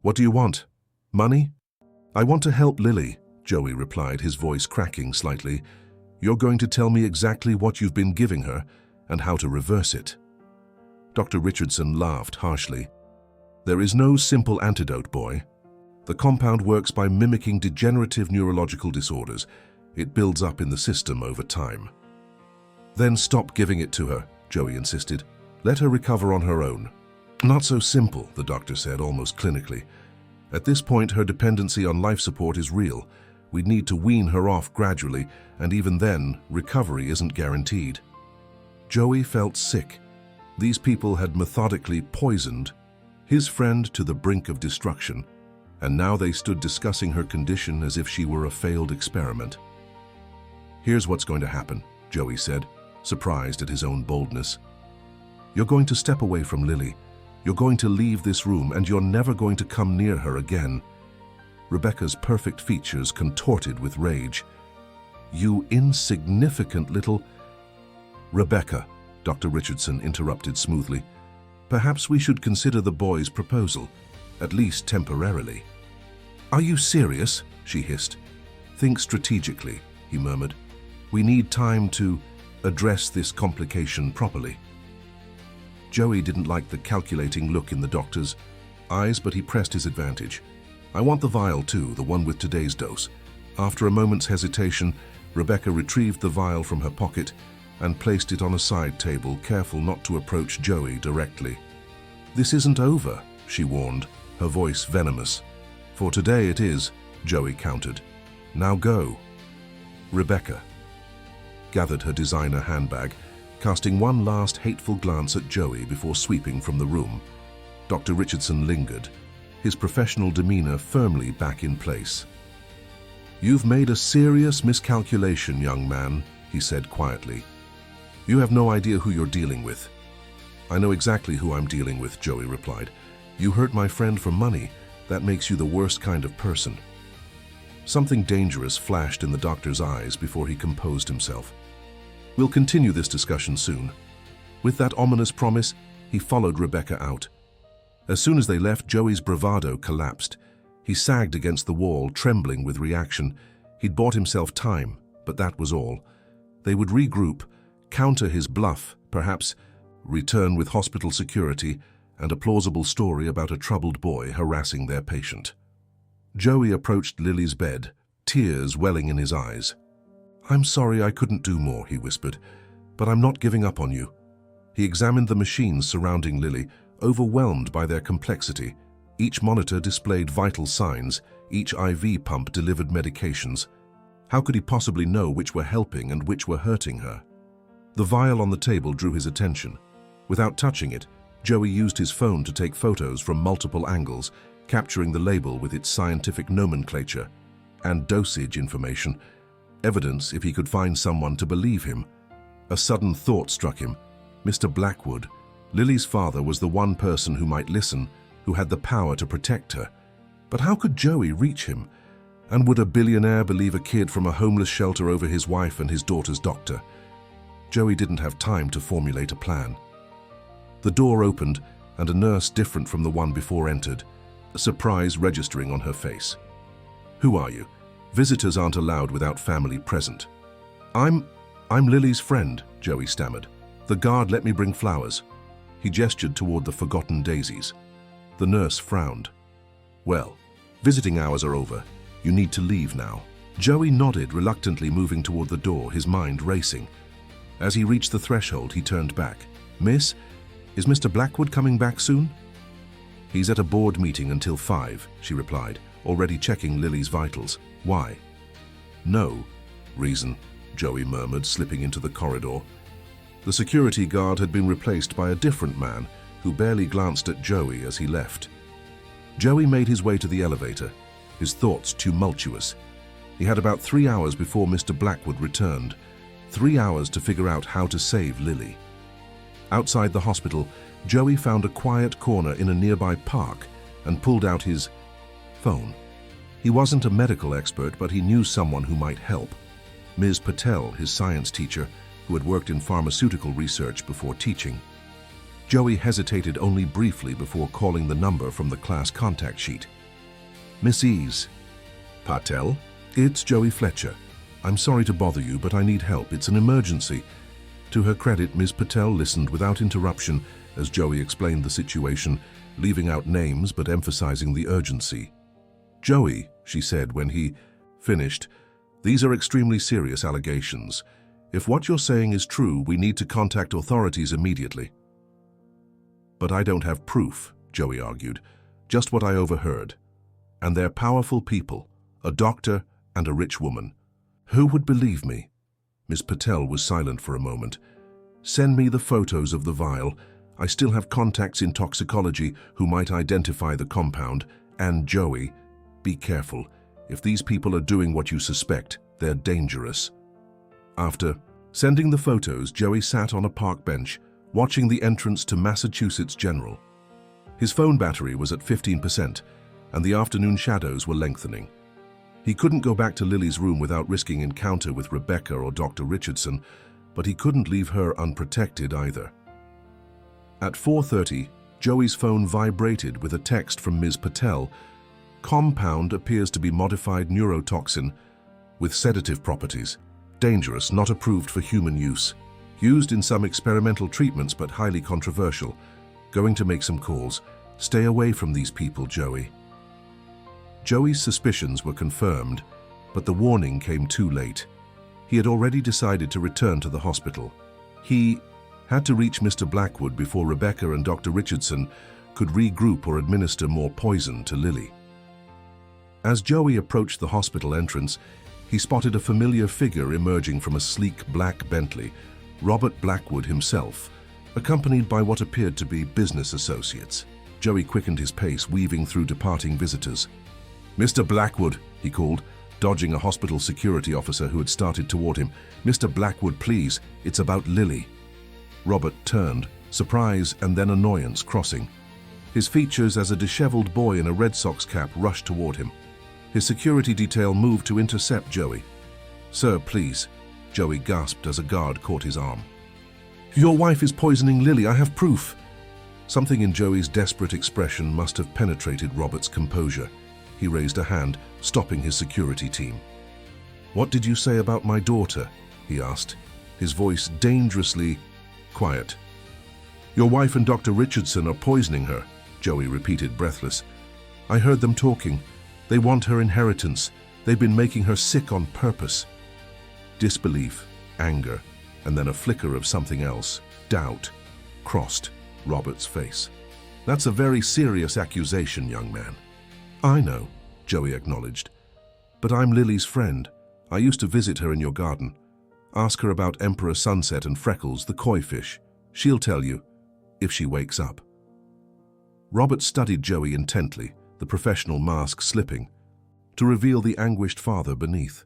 "What do you want? Money?" "I want to help Lily," Joey replied, his voice cracking slightly. "You're going to tell me exactly what you've been giving her and how to reverse it." Dr. Richardson laughed harshly. "There is no simple antidote, boy. The compound works by mimicking degenerative neurological disorders. It builds up in the system over time." "Then stop giving it to her," Joey insisted. "Let her recover on her own." "Not so simple," the doctor said, almost clinically. "At this point, her dependency on life support is real. We'd need to wean her off gradually, and even then, recovery isn't guaranteed." Joey felt sick. These people had methodically poisoned his friend to the brink of destruction, and now they stood discussing her condition as if she were a failed experiment. "Here's what's going to happen," Joey said, surprised at his own boldness. You're going to step away from Lily. You're going to leave this room and you're never going to come near her again. Rebecca's perfect features contorted with rage. You insignificant little... Rebecca, Dr. Richardson interrupted smoothly. Perhaps we should consider the boy's proposal, at least temporarily. Are you serious? She hissed. Think strategically, he murmured. We need time to address this complication properly. Joey didn't like the calculating look in the doctor's eyes, but he pressed his advantage. I want the vial too, the one with today's dose. After a moment's hesitation, Rebecca retrieved the vial from her pocket and placed it on a side table, careful not to approach Joey directly. This isn't over, she warned, her voice venomous. For today it is, Joey countered. Now go. Rebecca gathered her designer handbag, casting one last hateful glance at Joey before sweeping from the room. Dr. Richardson lingered, his professional demeanor firmly back in place. You've made a serious miscalculation, young man, he said quietly. You have no idea who you're dealing with. I know exactly who I'm dealing with, Joey replied. You hurt my friend for money. That makes you the worst kind of person. Something dangerous flashed in the doctor's eyes before he composed himself. We'll continue this discussion soon. With that ominous promise, he followed Rebecca out. As soon as they left, Joey's bravado collapsed. He sagged against the wall, trembling with reaction. He'd bought himself time, but that was all. They would regroup, counter his bluff, perhaps return with hospital security and a plausible story about a troubled boy harassing their patient. Joey approached Lily's bed, tears welling in his eyes. I'm sorry I couldn't do more, he whispered, but I'm not giving up on you. He examined the machines surrounding Lily, overwhelmed by their complexity. Each monitor displayed vital signs, each IV pump delivered medications. How could he possibly know which were helping and which were hurting her? The vial on the table drew his attention. Without touching it, Joey used his phone to take photos from multiple angles, capturing the label with its scientific nomenclature and dosage information, evidence if he could find someone to believe him. A sudden thought struck him. Mr. Blackwood, Lily's father, was the one person who might listen, who had the power to protect her. But how could Joey reach him? And would a billionaire believe a kid from a homeless shelter over his wife and his daughter's doctor? Joey didn't have time to formulate a plan. The door opened and a nurse different from the one before entered, surprise registering on her face. Who are you? Visitors aren't allowed without family present. I'm Lily's friend, Joey stammered. The guard let me bring flowers. He gestured toward the forgotten daisies. The nurse frowned. Well, visiting hours are over. You need to leave now. Joey nodded, reluctantly moving toward the door, his mind racing. As he reached the threshold, he turned back. Miss, is Mr. Blackwood coming back soon? He's at a board meeting until 5, she replied, already checking Lily's vitals. Why? No reason, Joey murmured, slipping into the corridor. The security guard had been replaced by a different man who barely glanced at Joey as he left. Joey made his way to the elevator, his thoughts tumultuous. He had about 3 hours before Mr. Blackwood returned, 3 hours to figure out how to save Lily. Outside the hospital, Joey found a quiet corner in a nearby park and pulled out his phone. He wasn't a medical expert, but he knew someone who might help. Ms. Patel, his science teacher, who had worked in pharmaceutical research before teaching. Joey hesitated only briefly before calling the number from the class contact sheet. Mrs. Patel? It's Joey Fletcher. I'm sorry to bother you, but I need help. It's an emergency. To her credit, Ms. Patel listened without interruption as Joey explained the situation, leaving out names but emphasizing the urgency. Joey, she said when he finished, these are extremely serious allegations. If what you're saying is true, we need to contact authorities immediately. But I don't have proof, Joey argued, just what I overheard. And they're powerful people, a doctor and a rich woman. Who would believe me? Miss Patel was silent for a moment. Send me the photos of the vial. I still have contacts in toxicology who might identify the compound. And Joey, be careful. If these people are doing what you suspect, they're dangerous. After sending the photos, Joey sat on a park bench, watching the entrance to Massachusetts General. His phone battery was at 15%, and the afternoon shadows were lengthening. He couldn't go back to Lily's room without risking encounter with Rebecca or Dr. Richardson, but he couldn't leave her unprotected either. At 4:30, Joey's phone vibrated with a text from Ms. Patel. Compound appears to be modified neurotoxin with sedative properties. Dangerous, not approved for human use. Used in some experimental treatments, but highly controversial. Going to make some calls. Stay away from these people, Joey. Joey's suspicions were confirmed, but the warning came too late. He had already decided to return to the hospital. He had to reach Mr. Blackwood before Rebecca and Dr. Richardson could regroup or administer more poison to Lily. As Joey approached the hospital entrance, he spotted a familiar figure emerging from a sleek black Bentley, Robert Blackwood himself, accompanied by what appeared to be business associates. Joey quickened his pace, weaving through departing visitors. "Mr. Blackwood," he called, dodging a hospital security officer who had started toward him. "Mr. Blackwood, please, it's about Lily." Robert turned, surprise and then annoyance crossing. His features as a disheveled boy in a Red Sox cap rushed toward him. His security detail moved to intercept Joey. "Sir, please," Joey gasped as a guard caught his arm. "Your wife is poisoning Lily, I have proof." Something in Joey's desperate expression must have penetrated Robert's composure. He raised a hand, stopping his security team. "What did you say about my daughter?" he asked, his voice dangerously quiet. "Your wife and Dr. Richardson are poisoning her," Joey repeated, breathless. "I heard them talking. They want her inheritance. They've been making her sick on purpose." Disbelief, anger, and then a flicker of something else, doubt, crossed Robert's face. "That's a very serious accusation, young man." "I know," Joey acknowledged. "But I'm Lily's friend. I used to visit her in your garden. Ask her about Emperor Sunset and Freckles, the koi fish. She'll tell you, if she wakes up." Robert studied Joey intently, the professional mask slipping, to reveal the anguished father beneath.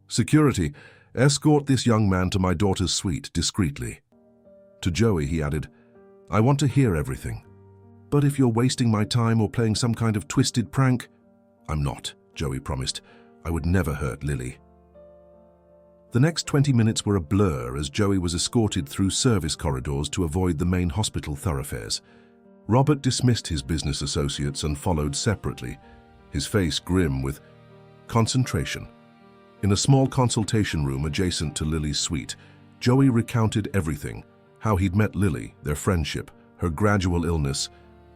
"Security, escort this young man to my daughter's suite discreetly." To Joey, he added, "I want to hear everything. But if you're wasting my time or playing some kind of twisted prank—" "I'm not," Joey promised. "I would never hurt Lily." The next 20 minutes were a blur as Joey was escorted through service corridors to avoid the main hospital thoroughfares. Robert dismissed his business associates and followed separately, his face grim with concentration. In a small consultation room adjacent to Lily's suite, Joey recounted everything: how he'd met Lily, their friendship, her gradual illness,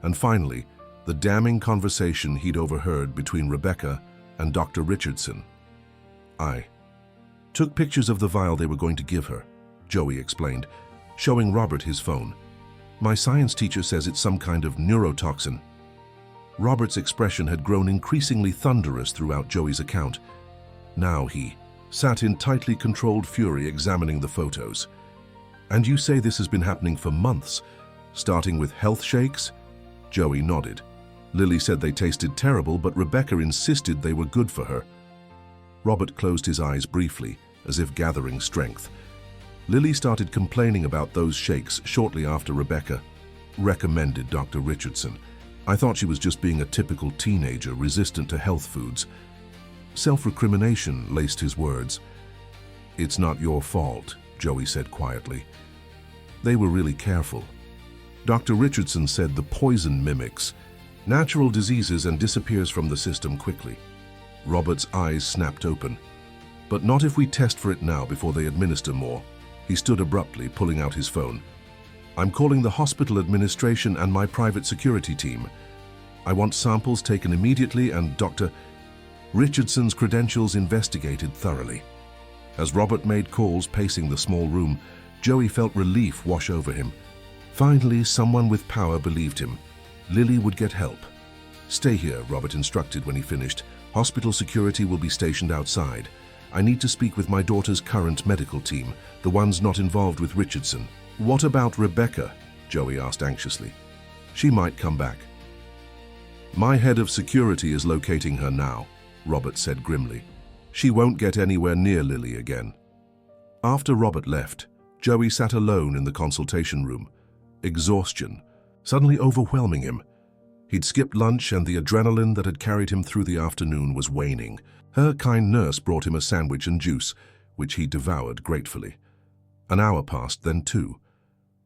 and finally, the damning conversation he'd overheard between Rebecca and Dr. Richardson. "I took pictures of the vial they were going to give her," Joey explained, showing Robert his phone. "My science teacher says it's some kind of neurotoxin." Robert's expression had grown increasingly thunderous throughout Joey's account. Now he sat in tightly controlled fury examining the photos. "And you say this has been happening for months, starting with health shakes?" Joey nodded. "Lily said they tasted terrible, but Rebecca insisted they were good for her." Robert closed his eyes briefly, as if gathering strength. "Lily started complaining about those shakes shortly after Rebecca recommended Dr. Richardson. I thought she was just being a typical teenager resistant to health foods." Self-recrimination laced his words. "It's not your fault," Joey said quietly. "They were really careful. Dr. Richardson said the poison mimics natural diseases and disappears from the system quickly." Robert's eyes snapped open. "But not if we test for it now before they administer more." He stood abruptly, pulling out his phone. "I'm calling the hospital administration and my private security team. I want samples taken immediately and Dr. Richardson's credentials investigated thoroughly." As Robert made calls, pacing the small room, Joey felt relief wash over him. Finally, someone with power believed him. Lily would get help. "Stay here," Robert instructed when he finished. "Hospital security will be stationed outside. I need to speak with my daughter's current medical team, the ones not involved with Richardson." "What about Rebecca?" Joey asked anxiously. "She might come back." "My head of security is locating her now," Robert said grimly. "She won't get anywhere near Lily again." After Robert left, Joey sat alone in the consultation room. Exhaustion, suddenly overwhelming him. He'd skipped lunch and the adrenaline that had carried him through the afternoon was waning. Her kind nurse brought him a sandwich and juice, which he devoured gratefully. An hour passed, then 2.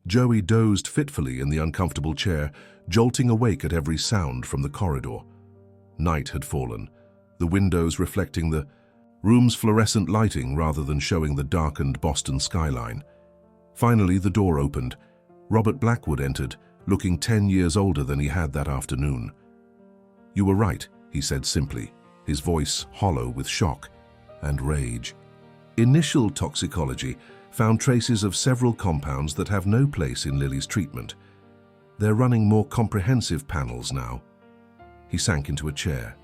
Joey dozed fitfully in the uncomfortable chair, jolting awake at every sound from the corridor. Night had fallen, the windows reflecting the room's fluorescent lighting rather than showing the darkened Boston skyline. Finally, the door opened. Robert Blackwood entered, looking 10 years older than he had that afternoon. "You were right," he said simply, his voice hollow with shock and rage. "Initial toxicology found traces of several compounds that have no place in Lily's treatment. They're running more comprehensive panels now." He sank into a chair.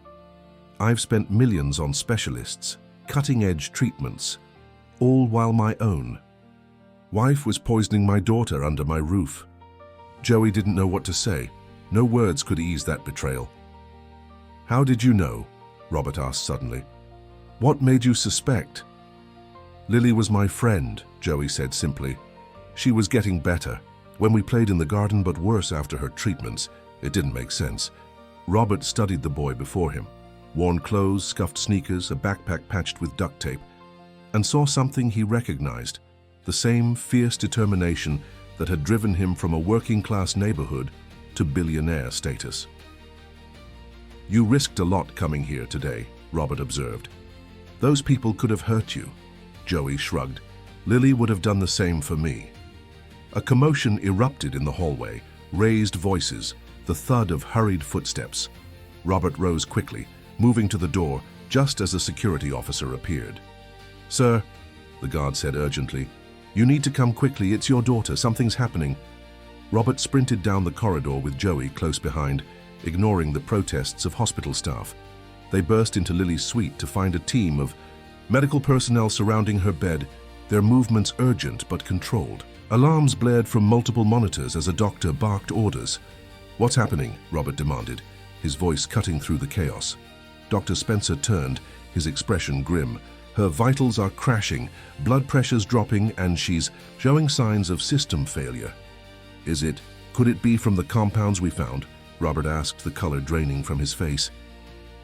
"I've spent millions on specialists, cutting-edge treatments, all while my own wife was poisoning my daughter under my roof." Joey didn't know what to say. No words could ease that betrayal. "How did you know?" Robert asked suddenly. "What made you suspect?" "Lily was my friend," Joey said simply. "She was getting better. When we played in the garden, but worse after her treatments. It didn't make sense." Robert studied the boy before him. Worn clothes, scuffed sneakers, a backpack patched with duct tape, and saw something he recognized, the same fierce determination that had driven him from a working-class neighborhood to billionaire status. "You risked a lot coming here today," Robert observed. "Those people could have hurt you." Joey shrugged. "Lily would have done the same for me." A commotion erupted in the hallway, raised voices, the thud of hurried footsteps. Robert rose quickly, moving to the door just as a security officer appeared. "Sir," the guard said urgently, "you need to come quickly. It's your daughter. Something's happening." Robert sprinted down the corridor with Joey close behind, ignoring the protests of hospital staff. They burst into Lily's suite to find a team of medical personnel surrounding her bed, their movements urgent but controlled. Alarms blared from multiple monitors as a doctor barked orders. "What's happening?" Robert demanded, his voice cutting through the chaos. Dr. Spencer turned, his expression grim. "Her vitals are crashing, blood pressure's dropping, and she's showing signs of system failure." Could it be from the compounds we found?" Robert asked, the color draining from his face.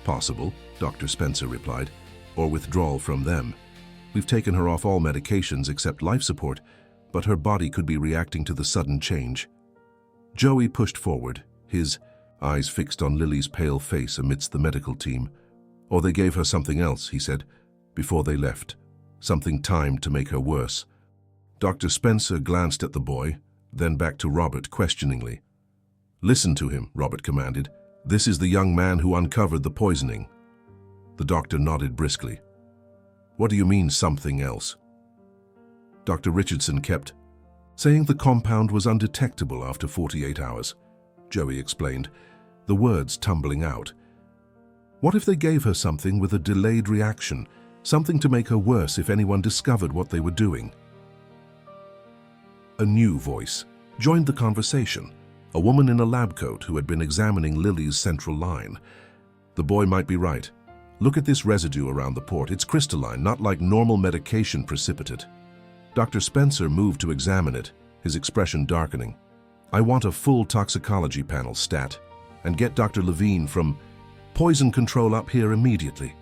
"Possible," Dr. Spencer replied, "or withdrawal from them. We've taken her off all medications except life support, but her body could be reacting to the sudden change." Joey pushed forward, his eyes fixed on Lily's pale face amidst the medical team. "Or they gave her something else," he said, "before they left. Something timed to make her worse." Dr. Spencer glanced at the boy, then back to Robert questioningly. "Listen to him," Robert commanded. "This is the young man who uncovered the poisoning." The doctor nodded briskly. "What do you mean, something else?" Dr. Richardson kept saying the compound was undetectable after 48 hours. Joey explained, the words tumbling out. "What if they gave her something with a delayed reaction, something to make her worse if anyone discovered what they were doing?" A new voice joined the conversation, a woman in a lab coat who had been examining Lily's central line. "The boy might be right. Look at this residue around the port. It's crystalline, not like normal medication precipitate." Dr. Spencer moved to examine it, his expression darkening. "I want a full toxicology panel stat, and get Dr. Levine from poison control up here immediately."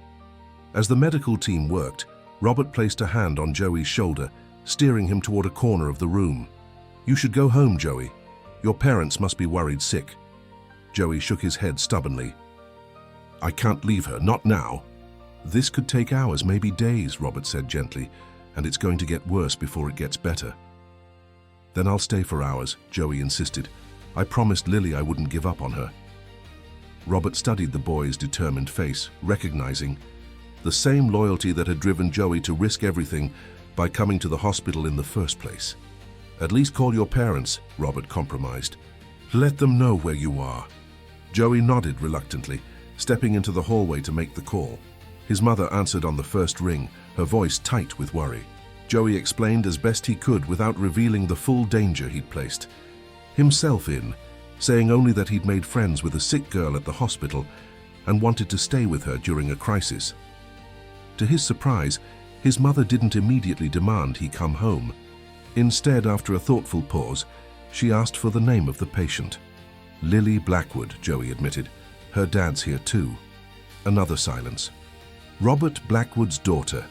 As the medical team worked, Robert placed a hand on Joey's shoulder, steering him toward a corner of the room. "You should go home, Joey. Your parents must be worried sick." Joey shook his head stubbornly. "I can't leave her, not now." "This could take hours, maybe days," Robert said gently, "and it's going to get worse before it gets better." "Then I'll stay for hours," Joey insisted. "I promised Lily I wouldn't give up on her." Robert studied the boy's determined face, recognizing the same loyalty that had driven Joey to risk everything by coming to the hospital in the first place. "At least call your parents," Robert compromised. "Let them know where you are." Joey nodded reluctantly, stepping into the hallway to make the call. His mother answered on the first ring, her voice tight with worry. Joey explained as best he could without revealing the full danger he'd placed himself in, saying only that he'd made friends with a sick girl at the hospital and wanted to stay with her during a crisis. To his surprise, his mother didn't immediately demand he come home. Instead, after a thoughtful pause, she asked for the name of the patient. Lily Blackwood, Joey admitted. Her dad's here too. Another silence. Robert Blackwood's daughter.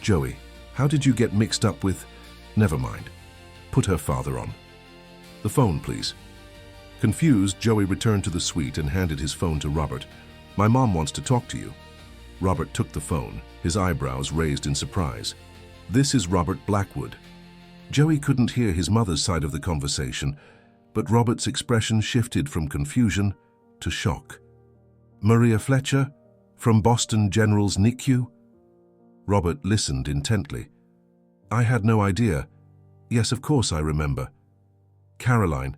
Joey, how did you get mixed up with... Never mind. Put her father on. The phone, please. Confused, Joey returned to the suite and handed his phone to Robert. My mom wants to talk to you. Robert took the phone, his eyebrows raised in surprise. This is Robert Blackwood. Joey couldn't hear his mother's side of the conversation, but Robert's expression shifted from confusion to shock. Maria Fletcher? From Boston General's NICU? Robert listened intently. I had no idea. Yes, of course I remember. Caroline.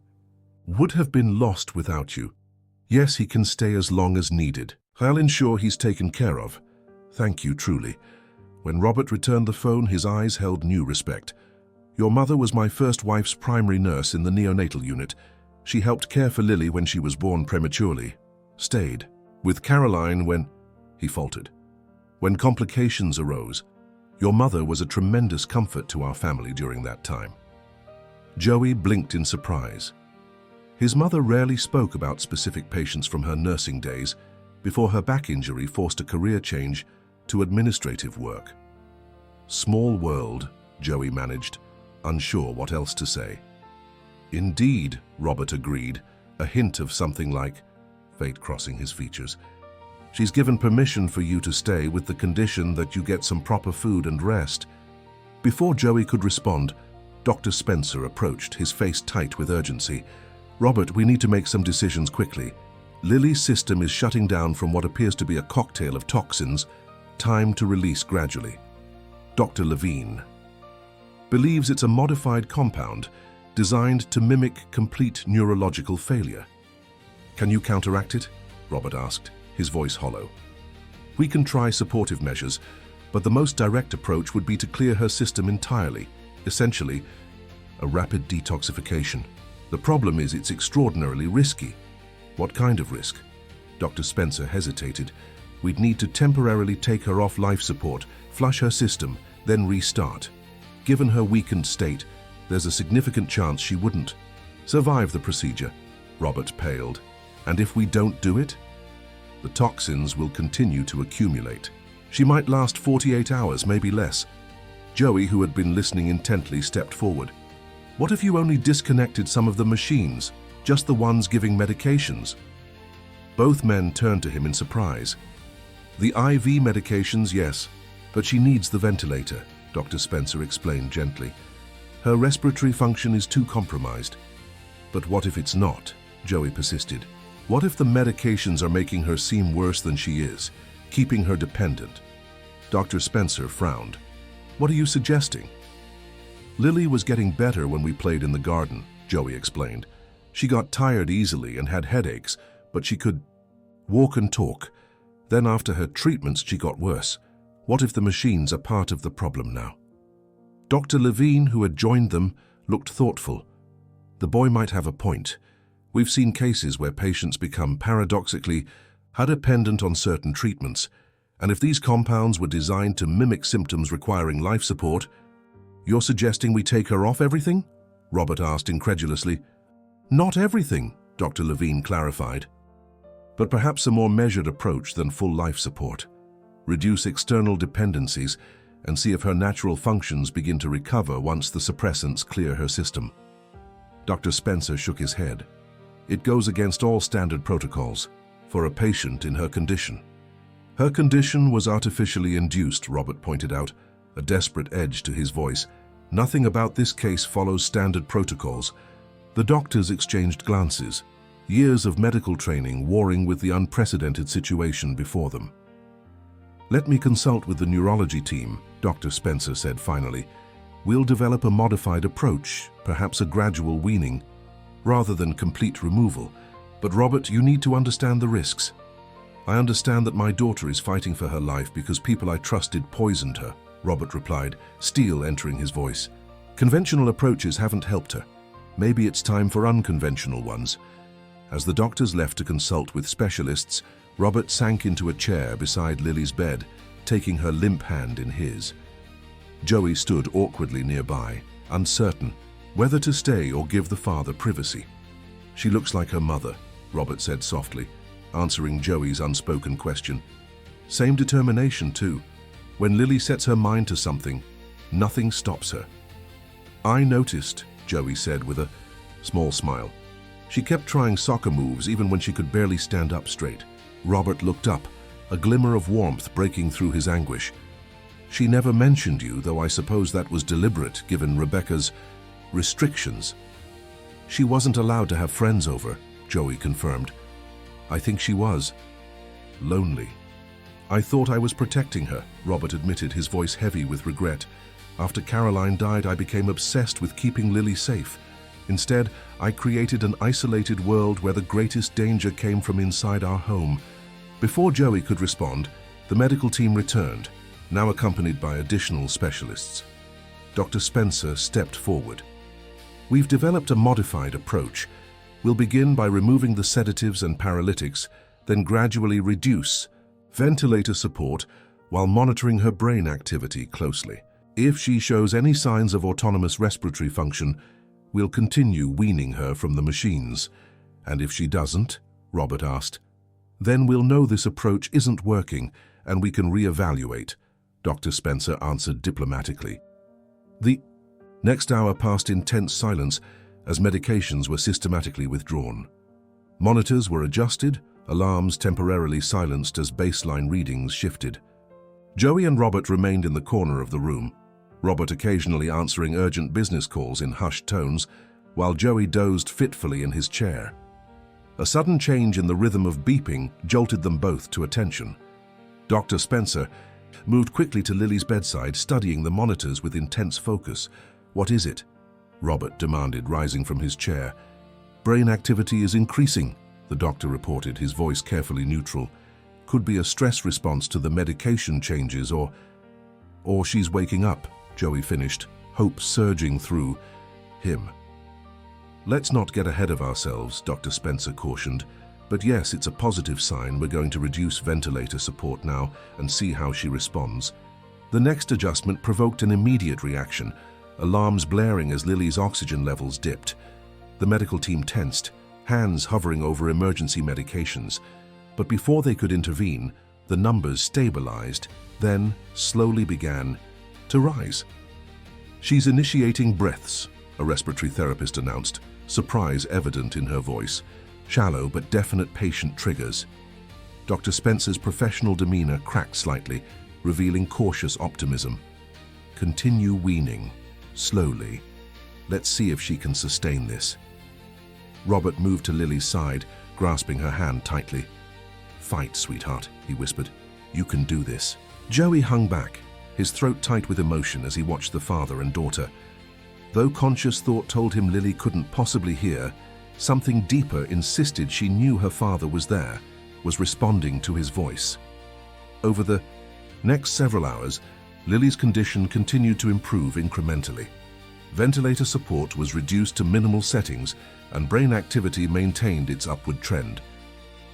Would have been lost without you. Yes, he can stay as long as needed. I'll ensure he's taken care of. Thank you, truly. When Robert returned the phone, his eyes held new respect. Your mother was my first wife's primary nurse in the neonatal unit. She helped care for Lily when she was born prematurely. Stayed. With Caroline when... He faltered. When complications arose, your mother was a tremendous comfort to our family during that time. Joey blinked in surprise. His mother rarely spoke about specific patients from her nursing days before her back injury forced a career change to administrative work. Small world, Joey managed, unsure what else to say. Indeed, Robert agreed, a hint of something like fate crossing his features. She's given permission for you to stay with the condition that you get some proper food and rest. Before Joey could respond, Dr. Spencer approached, his face tight with urgency. Robert, we need to make some decisions quickly. Lily's system is shutting down from what appears to be a cocktail of toxins. Time to release gradually. Dr. Levine believes it's a modified compound designed to mimic complete neurological failure. Can you counteract it? Robert asked, his voice hollow. We can try supportive measures, but the most direct approach would be to clear her system entirely, essentially a rapid detoxification. The problem is it's extraordinarily risky. What kind of risk? Dr. Spencer hesitated. We'd need to temporarily take her off life support, flush her system, then restart. Given her weakened state, there's a significant chance she wouldn't survive the procedure. Robert paled. And if we don't do it? The toxins will continue to accumulate. She might last 48 hours, maybe less. Joey, who had been listening intently, stepped forward. What if you only disconnected some of the machines, just the ones giving medications? Both men turned to him in surprise. The IV medications, yes, but she needs the ventilator, Dr. Spencer explained gently. Her respiratory function is too compromised. But what if it's not? Joey persisted. What if the medications are making her seem worse than she is, keeping her dependent? Dr. Spencer frowned. What are you suggesting? Lily was getting better when we played in the garden, Joey explained. She got tired easily and had headaches, but she could walk and talk. Then after her treatments, she got worse. What if the machines are part of the problem now? Dr. Levine, who had joined them, looked thoughtful. The boy might have a point. We've seen cases where patients become paradoxically dependent on certain treatments, and if these compounds were designed to mimic symptoms requiring life support, you're suggesting we take her off everything? Robert asked incredulously. Not everything, Dr. Levine clarified, but perhaps a more measured approach than full life support. Reduce external dependencies and see if her natural functions begin to recover once the suppressants clear her system. Dr. Spencer shook his head. It goes against all standard protocols for a patient in her condition. Her condition was artificially induced, Robert pointed out, a desperate edge to his voice. Nothing about this case follows standard protocols. The doctors exchanged glances, years of medical training warring with the unprecedented situation before them. Let me consult with the neurology team, Dr. Spencer said finally. We'll develop a modified approach, perhaps a gradual weaning, rather than complete removal. But Robert, you need to understand the risks. I understand that my daughter is fighting for her life because people I trusted poisoned her, Robert replied, steel entering his voice. Conventional approaches haven't helped her. Maybe it's time for unconventional ones. As the doctors left to consult with specialists, Robert sank into a chair beside Lily's bed, taking her limp hand in his. Joey stood awkwardly nearby, uncertain whether to stay or give the father privacy. "She looks like her mother," Robert said softly, answering Joey's unspoken question. "Same determination, too. When Lily sets her mind to something, nothing stops her." "I noticed," Joey said with a small smile. "She kept trying soccer moves even when she could barely stand up straight." Robert looked up, a glimmer of warmth breaking through his anguish. "She never mentioned you, though I suppose that was deliberate given Rebecca's restrictions." "She wasn't allowed to have friends over," Joey confirmed. "I think she was lonely." "I thought I was protecting her," Robert admitted, his voice heavy with regret. "After Caroline died, I became obsessed with keeping Lily safe. Instead, I created an isolated world where the greatest danger came from inside our home." Before Joey could respond, the medical team returned, now accompanied by additional specialists. Dr. Spencer stepped forward. "We've developed a modified approach. We'll begin by removing the sedatives and paralytics, then gradually reduce ventilator support while monitoring her brain activity closely. If she shows any signs of autonomous respiratory function, we'll continue weaning her from the machines. And if she doesn't," Robert asked, "then we'll know this approach isn't working and we can reevaluate," Dr. Spencer answered diplomatically. The next hour passed in tense silence as medications were systematically withdrawn. Monitors were adjusted, alarms temporarily silenced as baseline readings shifted. Joey and Robert remained in the corner of the room, Robert occasionally answering urgent business calls in hushed tones, while Joey dozed fitfully in his chair. A sudden change in the rhythm of beeping jolted them both to attention. Dr. Spencer moved quickly to Lily's bedside, studying the monitors with intense focus. "What is it?" Robert demanded, rising from his chair. "Brain activity is increasing," the doctor reported, his voice carefully neutral. "Could be a stress response to the medication changes or she's waking up," Joey finished, hope surging through him. "Let's not get ahead of ourselves," Dr. Spencer cautioned. "But yes, it's a positive sign. We're going to reduce ventilator support now and see how she responds." The next adjustment provoked an immediate reaction, alarms blaring as Lily's oxygen levels dipped. The medical team tensed, hands hovering over emergency medications. But before they could intervene, the numbers stabilized, then slowly began to rise. "She's initiating breaths," a respiratory therapist announced, surprise evident in her voice. "Shallow but definite patient triggers." Dr. Spencer's professional demeanor cracked slightly, revealing cautious optimism. "Continue weaning, slowly. Let's see if she can sustain this." Robert moved to Lily's side, grasping her hand tightly. "Fight, sweetheart," he whispered. "You can do this." Joey hung back, his throat tight with emotion as he watched the father and daughter. Though conscious thought told him Lily couldn't possibly hear, something deeper insisted she knew her father was there, was responding to his voice. Over the next several hours, Lily's condition continued to improve incrementally. Ventilator support was reduced to minimal settings, and brain activity maintained its upward trend.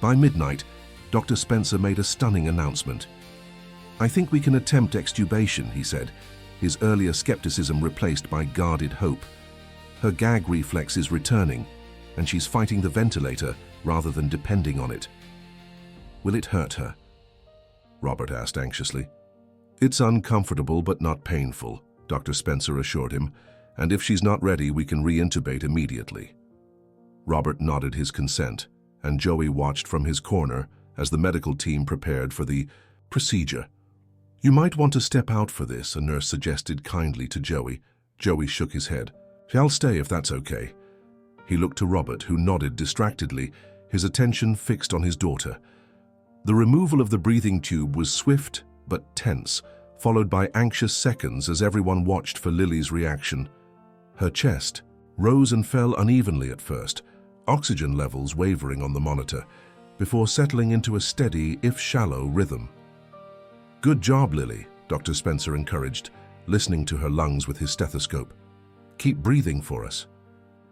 By midnight, Dr. Spencer made a stunning announcement. "I think we can attempt extubation," he said, his earlier skepticism replaced by guarded hope. "Her gag reflex is returning, and she's fighting the ventilator rather than depending on it." "Will it hurt her?" Robert asked anxiously. "It's uncomfortable but not painful," Dr. Spencer assured him, "and if she's not ready, we can re-intubate immediately." Robert nodded his consent, and Joey watched from his corner as the medical team prepared for the procedure. "You might want to step out for this," a nurse suggested kindly to Joey. Joey shook his head. "I'll stay if that's okay." He looked to Robert, who nodded distractedly, his attention fixed on his daughter. The removal of the breathing tube was swift but tense, followed by anxious seconds as everyone watched for Lily's reaction. Her chest rose and fell unevenly at first, oxygen levels wavering on the monitor, before settling into a steady, if shallow, rhythm. "Good job, Lily," Dr. Spencer encouraged, listening to her lungs with his stethoscope. "Keep breathing for us."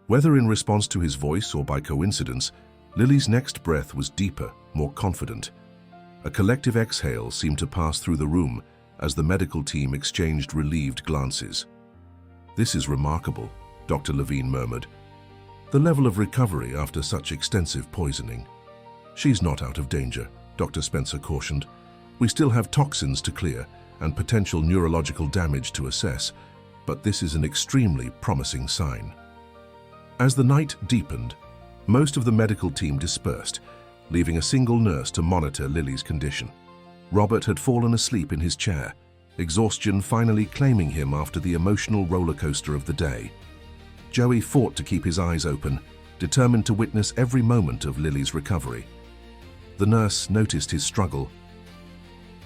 Whether in response to his voice or by coincidence, Lily's next breath was deeper, more confident. A collective exhale seemed to pass through the room as the medical team exchanged relieved glances. "This is remarkable," Dr. Levine murmured. "The level of recovery after such extensive poisoning." "She's not out of danger," Dr. Spencer cautioned. "We still have toxins to clear and potential neurological damage to assess, but this is an extremely promising sign." As the night deepened, most of the medical team dispersed, leaving a single nurse to monitor Lily's condition. Robert had fallen asleep in his chair, exhaustion finally claiming him after the emotional roller coaster of the day. Joey fought to keep his eyes open, determined to witness every moment of Lily's recovery. The nurse noticed his struggle.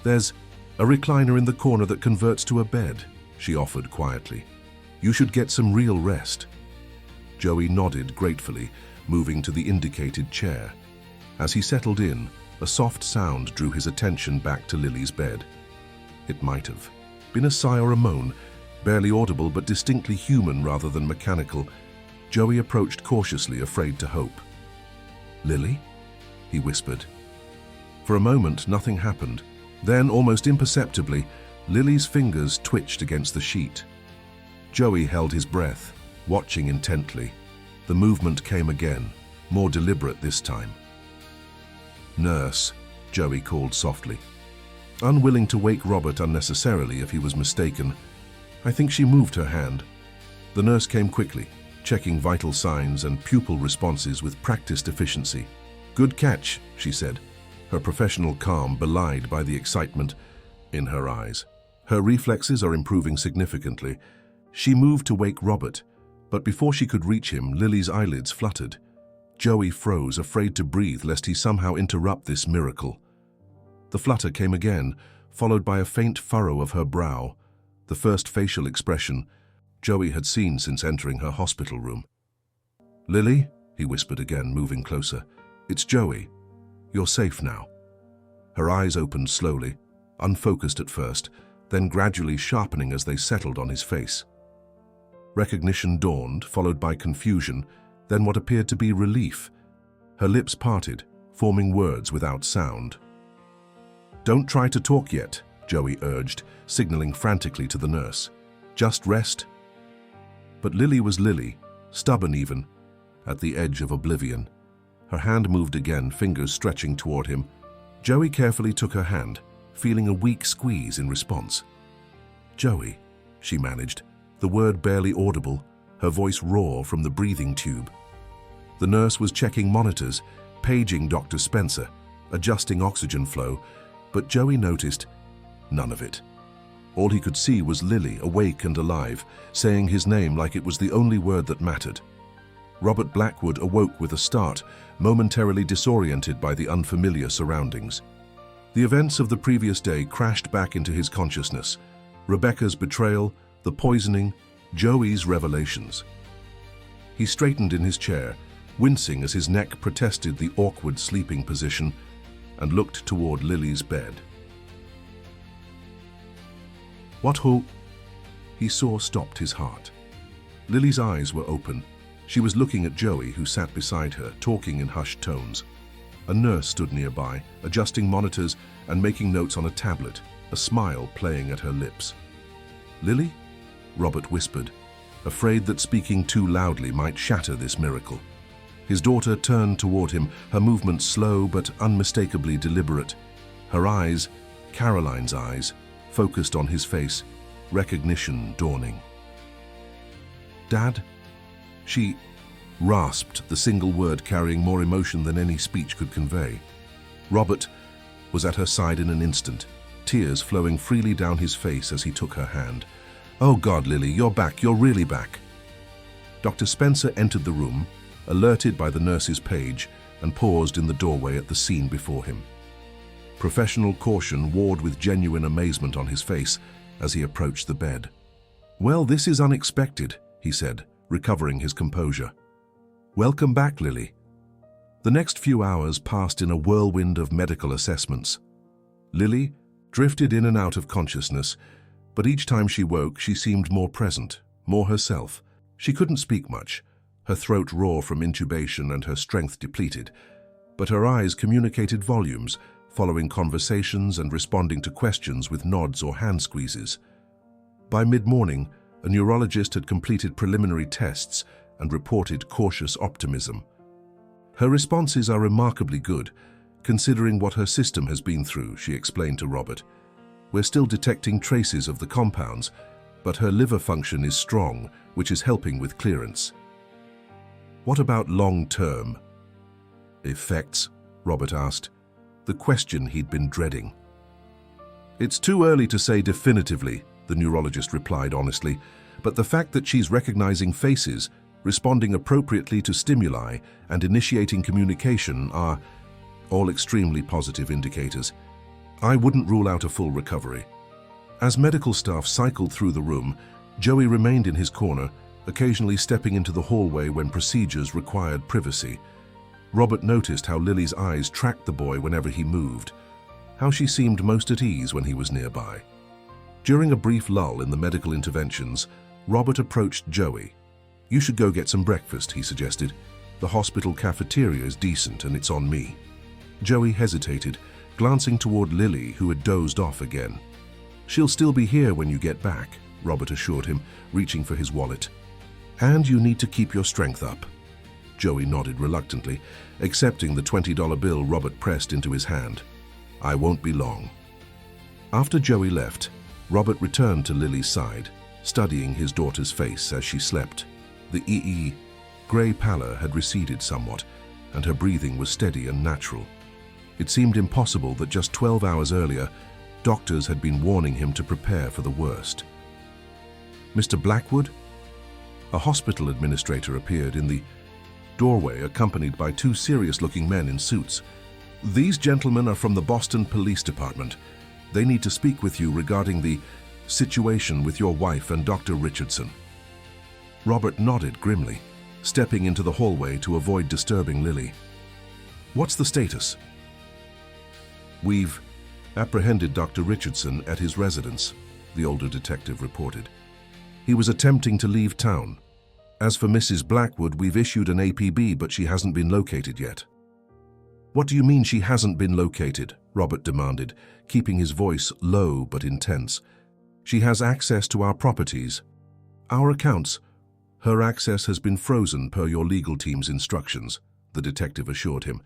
"There's a recliner in the corner that converts to a bed," she offered quietly. "You should get some real rest." Joey nodded gratefully, moving to the indicated chair. As he settled in, a soft sound drew his attention back to Lily's bed. It might have been a sigh or a moan, barely audible but distinctly human rather than mechanical. Joey approached cautiously, afraid to hope. "Lily?" he whispered. For a moment, nothing happened. Then, almost imperceptibly, Lily's fingers twitched against the sheet. Joey held his breath, watching intently. The movement came again, more deliberate this time. "Nurse," Joey called softly. Unwilling to wake Robert unnecessarily if he was mistaken, "I think she moved her hand." The nurse came quickly, checking vital signs and pupil responses with practiced efficiency. "Good catch," she said, her professional calm belied by the excitement in her eyes. "Her reflexes are improving significantly." She moved to wake Robert, but before she could reach him, Lily's eyelids fluttered. Joey froze, afraid to breathe lest he somehow interrupt this miracle. The flutter came again, followed by a faint furrow of her brow, the first facial expression Joey had seen since entering her hospital room. "Lily?" he whispered again, moving closer. "It's Joey. You're safe now." Her eyes opened slowly, unfocused at first, then gradually sharpening as they settled on his face. Recognition dawned, followed by confusion, then what appeared to be relief. Her lips parted, forming words without sound. "Don't try to talk yet," Joey urged, signaling frantically to the nurse. "Just rest." But Lily was Lily, stubborn even, at the edge of oblivion. Her hand moved again, fingers stretching toward him. Joey carefully took her hand, feeling a weak squeeze in response. "Joey," she managed, the word barely audible, her voice raw from the breathing tube. The nurse was checking monitors, paging Dr. Spencer, adjusting oxygen flow, but Joey noticed none of it. All he could see was Lily, awake and alive, saying his name like it was the only word that mattered. Robert Blackwood awoke with a start, momentarily disoriented by the unfamiliar surroundings. The events of the previous day crashed back into his consciousness. Rebecca's betrayal, the poisoning, Joey's revelations. He straightened in his chair, wincing as his neck protested the awkward sleeping position, and looked toward Lily's bed. "What who?" he saw stopped his heart. Lily's eyes were open. She was looking at Joey, who sat beside her, talking in hushed tones. A nurse stood nearby, adjusting monitors and making notes on a tablet, a smile playing at her lips. "Lily?" Robert whispered, afraid that speaking too loudly might shatter this miracle. His daughter turned toward him, her movements slow but unmistakably deliberate. Her eyes, Caroline's eyes, focused on his face, recognition dawning. "Dad?" She rasped, the single word carrying more emotion than any speech could convey. Robert was at her side in an instant, tears flowing freely down his face as he took her hand. "Oh God, Lily, you're back, you're really back." Dr. Spencer entered the room, alerted by the nurse's page, and paused in the doorway at the scene before him. Professional caution warred with genuine amazement on his face as he approached the bed. "Well, this is unexpected," he said, recovering his composure. "Welcome back, Lily." The next few hours passed in a whirlwind of medical assessments. Lily drifted in and out of consciousness, but each time she woke, she seemed more present, more herself. She couldn't speak much, her throat raw from intubation and her strength depleted, but her eyes communicated volumes, following conversations and responding to questions with nods or hand squeezes. By mid-morning, A neurologist had completed preliminary tests and reported cautious optimism. Her responses are remarkably good, considering what her system has been through, she explained to Robert. We're still detecting traces of the compounds, but her liver function is strong, which is helping with clearance. What about long-term effects? Robert asked, the question he'd been dreading. It's too early to say definitively, the neurologist replied honestly, but the fact that she's recognizing faces, responding appropriately to stimuli, and initiating communication are all extremely positive indicators. I wouldn't rule out a full recovery. As medical staff cycled through the room, Joey remained in his corner, occasionally stepping into the hallway when procedures required privacy. Robert noticed how Lily's eyes tracked the boy whenever he moved, how she seemed most at ease when he was nearby. During a brief lull in the medical interventions, Robert approached Joey. You should go get some breakfast, he suggested. The hospital cafeteria is decent and it's on me. Joey hesitated, glancing toward Lily, who had dozed off again. She'll still be here when you get back, Robert assured him, reaching for his wallet. And you need to keep your strength up. Joey nodded reluctantly, accepting the $20 bill Robert pressed into his hand. I won't be long. After Joey left, Robert returned to Lily's side, studying his daughter's face as she slept. The grey pallor had receded somewhat, and her breathing was steady and natural. It seemed impossible that just 12 hours earlier, doctors had been warning him to prepare for the worst. Mr. Blackwood? A hospital administrator appeared in the doorway, accompanied by two serious-looking men in suits. These gentlemen are from the Boston Police Department. They need to speak with you regarding the situation with your wife and Dr. Richardson. Robert nodded grimly, stepping into the hallway to avoid disturbing Lily. What's the status? We've apprehended Dr. Richardson at his residence, the older detective reported. He was attempting to leave town. As for Mrs. Blackwood, we've issued an APB, but she hasn't been located yet. What do you mean she hasn't been located? Robert demanded, keeping his voice low but intense. She has access to our properties. Our accounts. Her access has been frozen per your legal team's instructions, the detective assured him.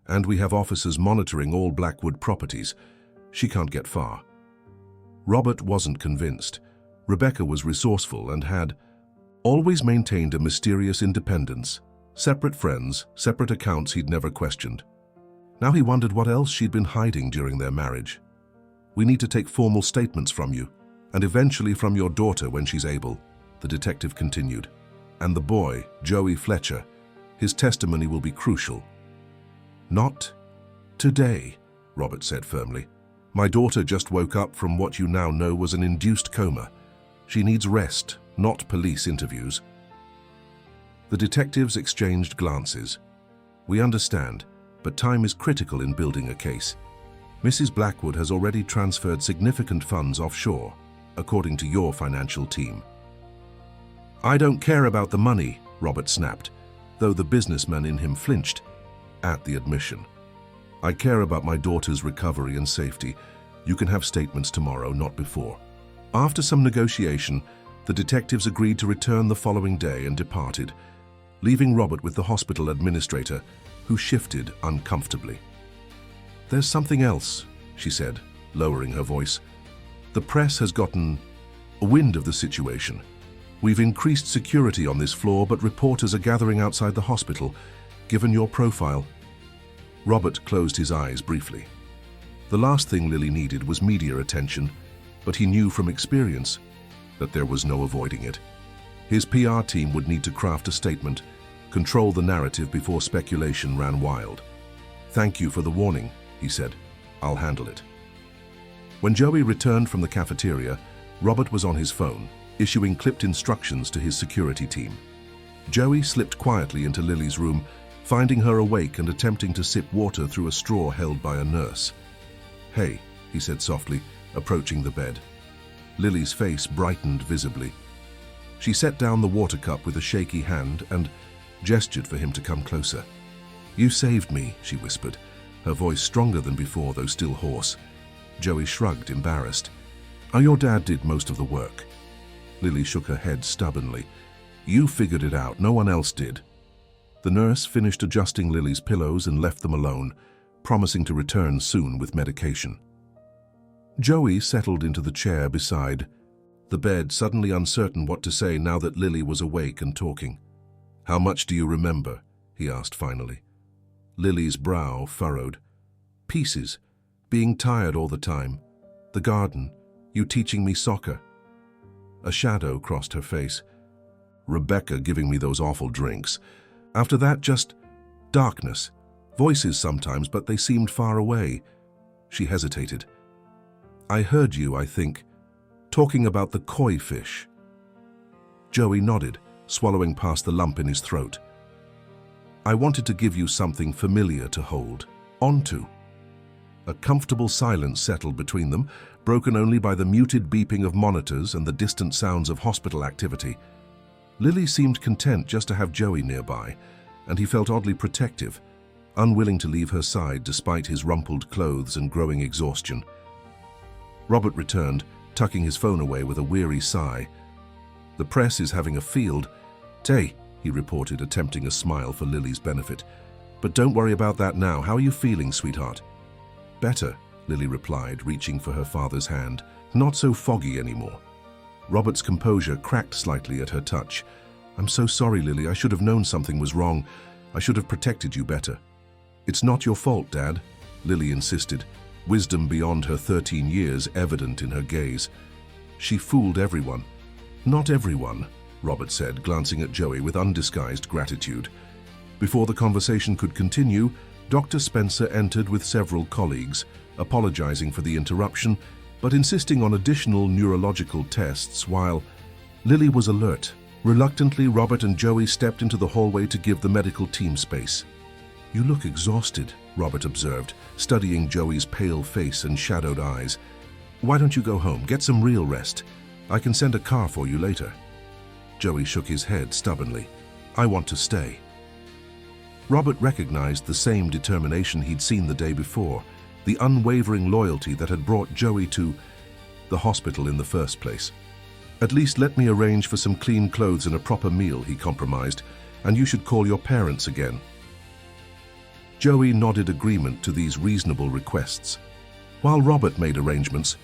And we have officers monitoring all Blackwood properties. She can't get far. Robert wasn't convinced. Rebecca was resourceful and had always maintained a mysterious independence, separate friends, separate accounts he'd never questioned. Now he wondered what else she'd been hiding during their marriage. We need to take formal statements from you, and eventually from your daughter when she's able, the detective continued. And the boy, Joey Fletcher, his testimony will be crucial. Not today, Robert said firmly. My daughter just woke up from what you now know was an induced coma. She needs rest, not police interviews. The detectives exchanged glances. We understand, but time is critical in building a case. Mrs. Blackwood has already transferred significant funds offshore, according to your financial team. I don't care about the money, Robert snapped, though the businessman in him flinched at the admission. I care about my daughter's recovery and safety. You can have statements tomorrow, not before. After some negotiation, the detectives agreed to return the following day and departed, leaving Robert with the hospital administrator, who shifted uncomfortably. There's something else, she said, lowering her voice. The press has gotten a wind of the situation. We've increased security on this floor, but reporters are gathering outside the hospital, given your profile. Robert closed his eyes briefly. The last thing Lily needed was media attention, but he knew from experience that there was no avoiding it. His PR team would need to craft a statement, control the narrative before speculation ran wild. Thank you for the warning, he said. I'll handle it. When Joey returned from the cafeteria, Robert was on his phone, issuing clipped instructions to his security team. Joey slipped quietly into Lily's room, finding her awake and attempting to sip water through a straw held by a nurse. Hey, he said softly, approaching the bed. Lily's face brightened visibly. She set down the water cup with a shaky hand and gestured for him to come closer. You saved me, she whispered, her voice stronger than before, though still hoarse. Joey shrugged, embarrassed. Your dad did most of the work. Lily shook her head stubbornly. You figured it out, no one else did. The nurse finished adjusting Lily's pillows and left them alone, promising to return soon with medication. Joey settled into the chair beside the bed, suddenly uncertain what to say now that Lily was awake and talking. How much do you remember? He asked finally. Lily's brow furrowed. Pieces. Being tired all the time. The garden. You teaching me soccer. A shadow crossed her face. Rebecca giving me those awful drinks. After that, just darkness. Voices sometimes, but they seemed far away. She hesitated. I heard you, I think, talking about the koi fish. Joey nodded, swallowing past the lump in his throat. I wanted to give you something familiar to hold onto. A comfortable silence settled between them, broken only by the muted beeping of monitors and the distant sounds of hospital activity. Lily seemed content just to have Joey nearby, and he felt oddly protective, unwilling to leave her side despite his rumpled clothes and growing exhaustion. Robert returned, tucking his phone away with a weary sigh. The press is having a field. Tay, he reported, attempting a smile for Lily's benefit. But don't worry about that now. How are you feeling, sweetheart? Better, Lily replied, reaching for her father's hand. Not so foggy anymore. Robert's composure cracked slightly at her touch. I'm so sorry, Lily. I should have known something was wrong. I should have protected you better. It's not your fault, Dad, Lily insisted, wisdom beyond her 13 years evident in her gaze. She fooled everyone. Not everyone, Robert said, glancing at Joey with undisguised gratitude. Before the conversation could continue, Dr. Spencer entered with several colleagues, apologizing for the interruption, but insisting on additional neurological tests while Lily was alert. Reluctantly, Robert and Joey stepped into the hallway to give the medical team space. You look exhausted, Robert observed, studying Joey's pale face and shadowed eyes. Why don't you go home? Get some real rest. I can send a car for you later. Joey shook his head stubbornly. I want to stay. Robert recognized the same determination he'd seen the day before, the unwavering loyalty that had brought Joey to the hospital in the first place. At least let me arrange for some clean clothes and a proper meal, he compromised, and you should call your parents again. Joey nodded agreement to these reasonable requests. While Robert made arrangements,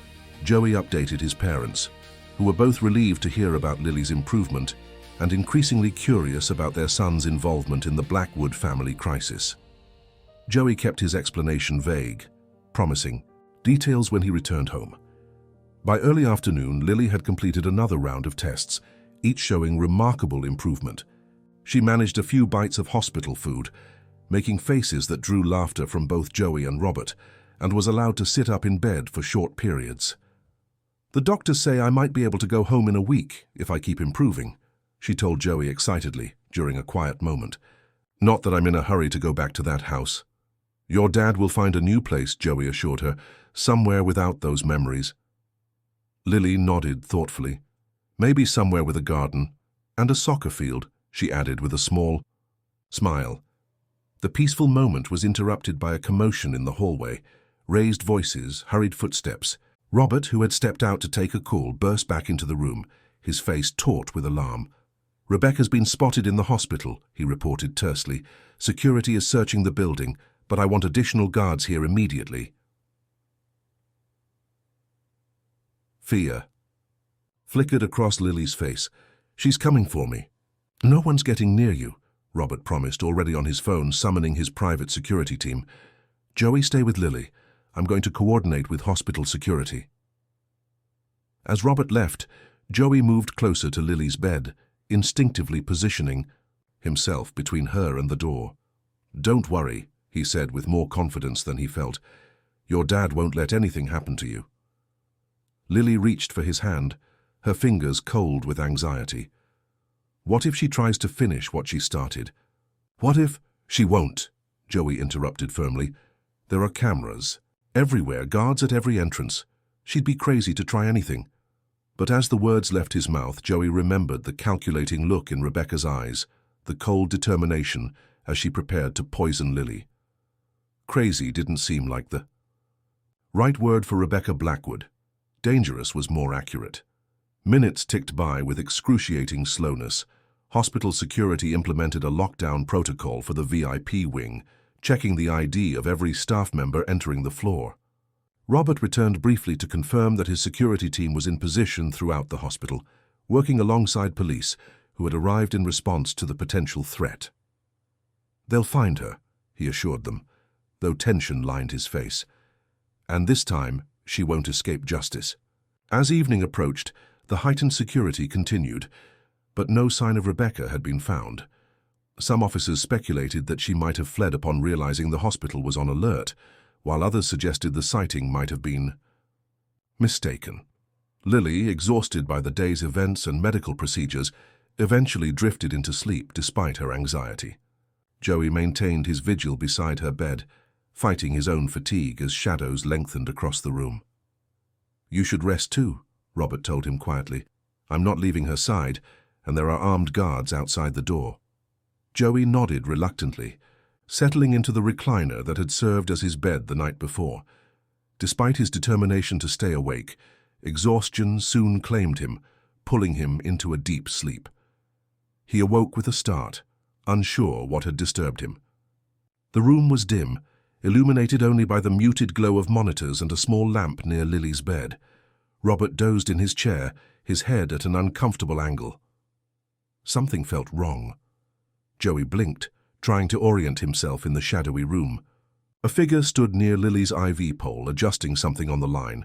Joey updated his parents, who were both relieved to hear about Lily's improvement and increasingly curious about their son's involvement in the Blackwood family crisis. Joey kept his explanation vague, promising details when he returned home. By early afternoon, Lily had completed another round of tests, each showing remarkable improvement. She managed a few bites of hospital food, making faces that drew laughter from both Joey and Robert, and was allowed to sit up in bed for short periods. The doctors say I might be able to go home in a week if I keep improving, she told Joey excitedly during a quiet moment. Not that I'm in a hurry to go back to that house. Your dad will find a new place, Joey assured her, somewhere without those memories. Lily nodded thoughtfully. Maybe somewhere with a garden and a soccer field, she added with a small smile. The peaceful moment was interrupted by a commotion in the hallway, raised voices, hurried footsteps. Robert, who had stepped out to take a call, burst back into the room, his face taut with alarm. Rebecca's been spotted in the hospital, he reported tersely. Security is searching the building, but I want additional guards here immediately. Fear flickered across Lily's face. She's coming for me. No one's getting near you, Robert promised, already on his phone, summoning his private security team. Joey, stay with Lily. I'm going to coordinate with hospital security. As Robert left, Joey moved closer to Lily's bed, instinctively positioning himself between her and the door. Don't worry, he said with more confidence than he felt. Your dad won't let anything happen to you. Lily reached for his hand, her fingers cold with anxiety. What if she tries to finish what she started? What if— She won't, Joey interrupted firmly. There are cameras everywhere, guards at every entrance. She'd be crazy to try anything. But as the words left his mouth, Joey remembered the calculating look in Rebecca's eyes, the cold determination as she prepared to poison Lily. Crazy didn't seem like the right word for Rebecca Blackwood. Dangerous was more accurate. Minutes ticked by with excruciating slowness. Hospital security implemented a lockdown protocol for the VIP wing, checking the ID of every staff member entering the floor. Robert returned briefly to confirm that his security team was in position throughout the hospital, working alongside police who had arrived in response to the potential threat. "They'll find her," he assured them, though tension lined his face. "And this time, she won't escape justice." As evening approached, the heightened security continued, but no sign of Rebecca had been found. Some officers speculated that she might have fled upon realizing the hospital was on alert, while others suggested the sighting might have been mistaken. Lily, exhausted by the day's events and medical procedures, eventually drifted into sleep despite her anxiety. Joey maintained his vigil beside her bed, fighting his own fatigue as shadows lengthened across the room. "You should rest too," Robert told him quietly. "I'm not leaving her side, and there are armed guards outside the door." Joey nodded reluctantly, settling into the recliner that had served as his bed the night before. Despite his determination to stay awake, exhaustion soon claimed him, pulling him into a deep sleep. He awoke with a start, unsure what had disturbed him. The room was dim, illuminated only by the muted glow of monitors and a small lamp near Lily's bed. Robert dozed in his chair, his head at an uncomfortable angle. Something felt wrong. Joey blinked, trying to orient himself in the shadowy room. A figure stood near Lily's IV pole, adjusting something on the line.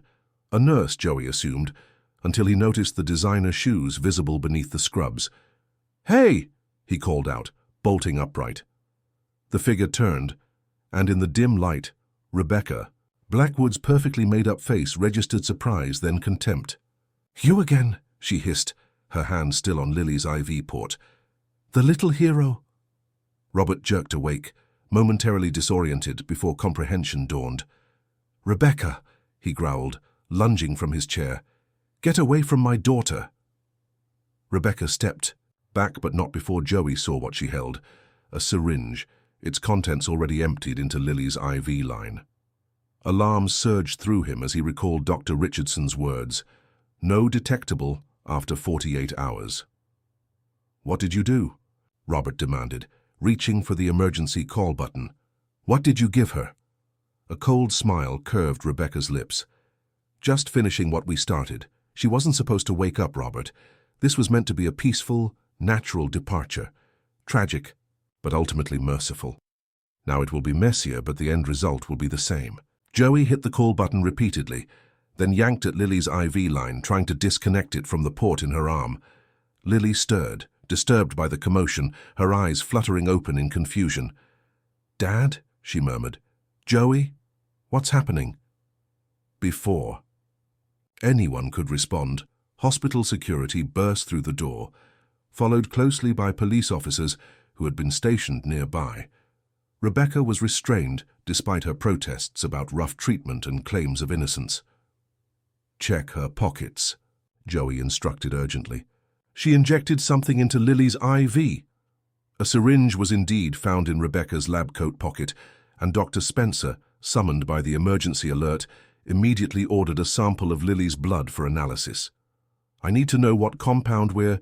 A nurse, Joey assumed, until he noticed the designer shoes visible beneath the scrubs. "Hey!" he called out, bolting upright. The figure turned, and in the dim light, Rebecca, Blackwood's perfectly made-up face registered surprise, then contempt. "You again," she hissed, her hand still on Lily's IV port. "The little hero." Robert jerked awake, momentarily disoriented before comprehension dawned. "Rebecca," he growled, lunging from his chair. "Get away from my daughter." Rebecca stepped back, but not before Joey saw what she held. A syringe, its contents already emptied into Lily's IV line. Alarm surged through him as he recalled Dr. Richardson's words. "No detectable after 48 hours. "What did you do?" Robert demanded, reaching for the emergency call button. "What did you give her?" A cold smile curved Rebecca's lips. "Just finishing what we started. She wasn't supposed to wake up, Robert. This was meant to be a peaceful, natural departure. Tragic, but ultimately merciful. Now it will be messier, but the end result will be the same." Joey hit the call button repeatedly, then yanked at Lily's IV line, trying to disconnect it from the port in her arm. Lily stirred, disturbed by the commotion, her eyes fluttering open in confusion. "Dad?" she murmured. "Joey? What's happening?" Before anyone could respond, hospital security burst through the door, followed closely by police officers who had been stationed nearby. Rebecca was restrained despite her protests about rough treatment and claims of innocence. "Check her pockets," Joey instructed urgently. She injected something into Lily's IV. A syringe was indeed found in Rebecca's lab coat pocket, and Dr. Spencer, summoned by the emergency alert, immediately ordered a sample of Lily's blood for analysis. "I need to know what compound we're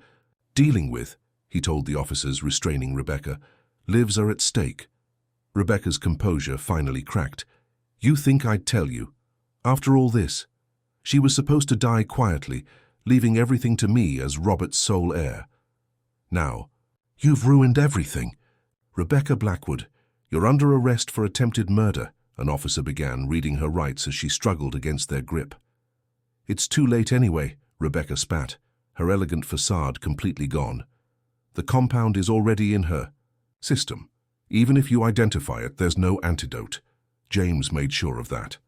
dealing with," he told the officers, restraining Rebecca. "Lives are at stake." Rebecca's composure finally cracked. "You think I'd tell you? After all this? She was supposed to die quietly, leaving everything to me as Robert's sole heir. Now, you've ruined everything." "Rebecca Blackwood, you're under arrest for attempted murder," an officer began, reading her rights as she struggled against their grip. "It's too late anyway," Rebecca spat, her elegant facade completely gone. "The compound is already in her system. Even if you identify it, there's no antidote. James made sure of that."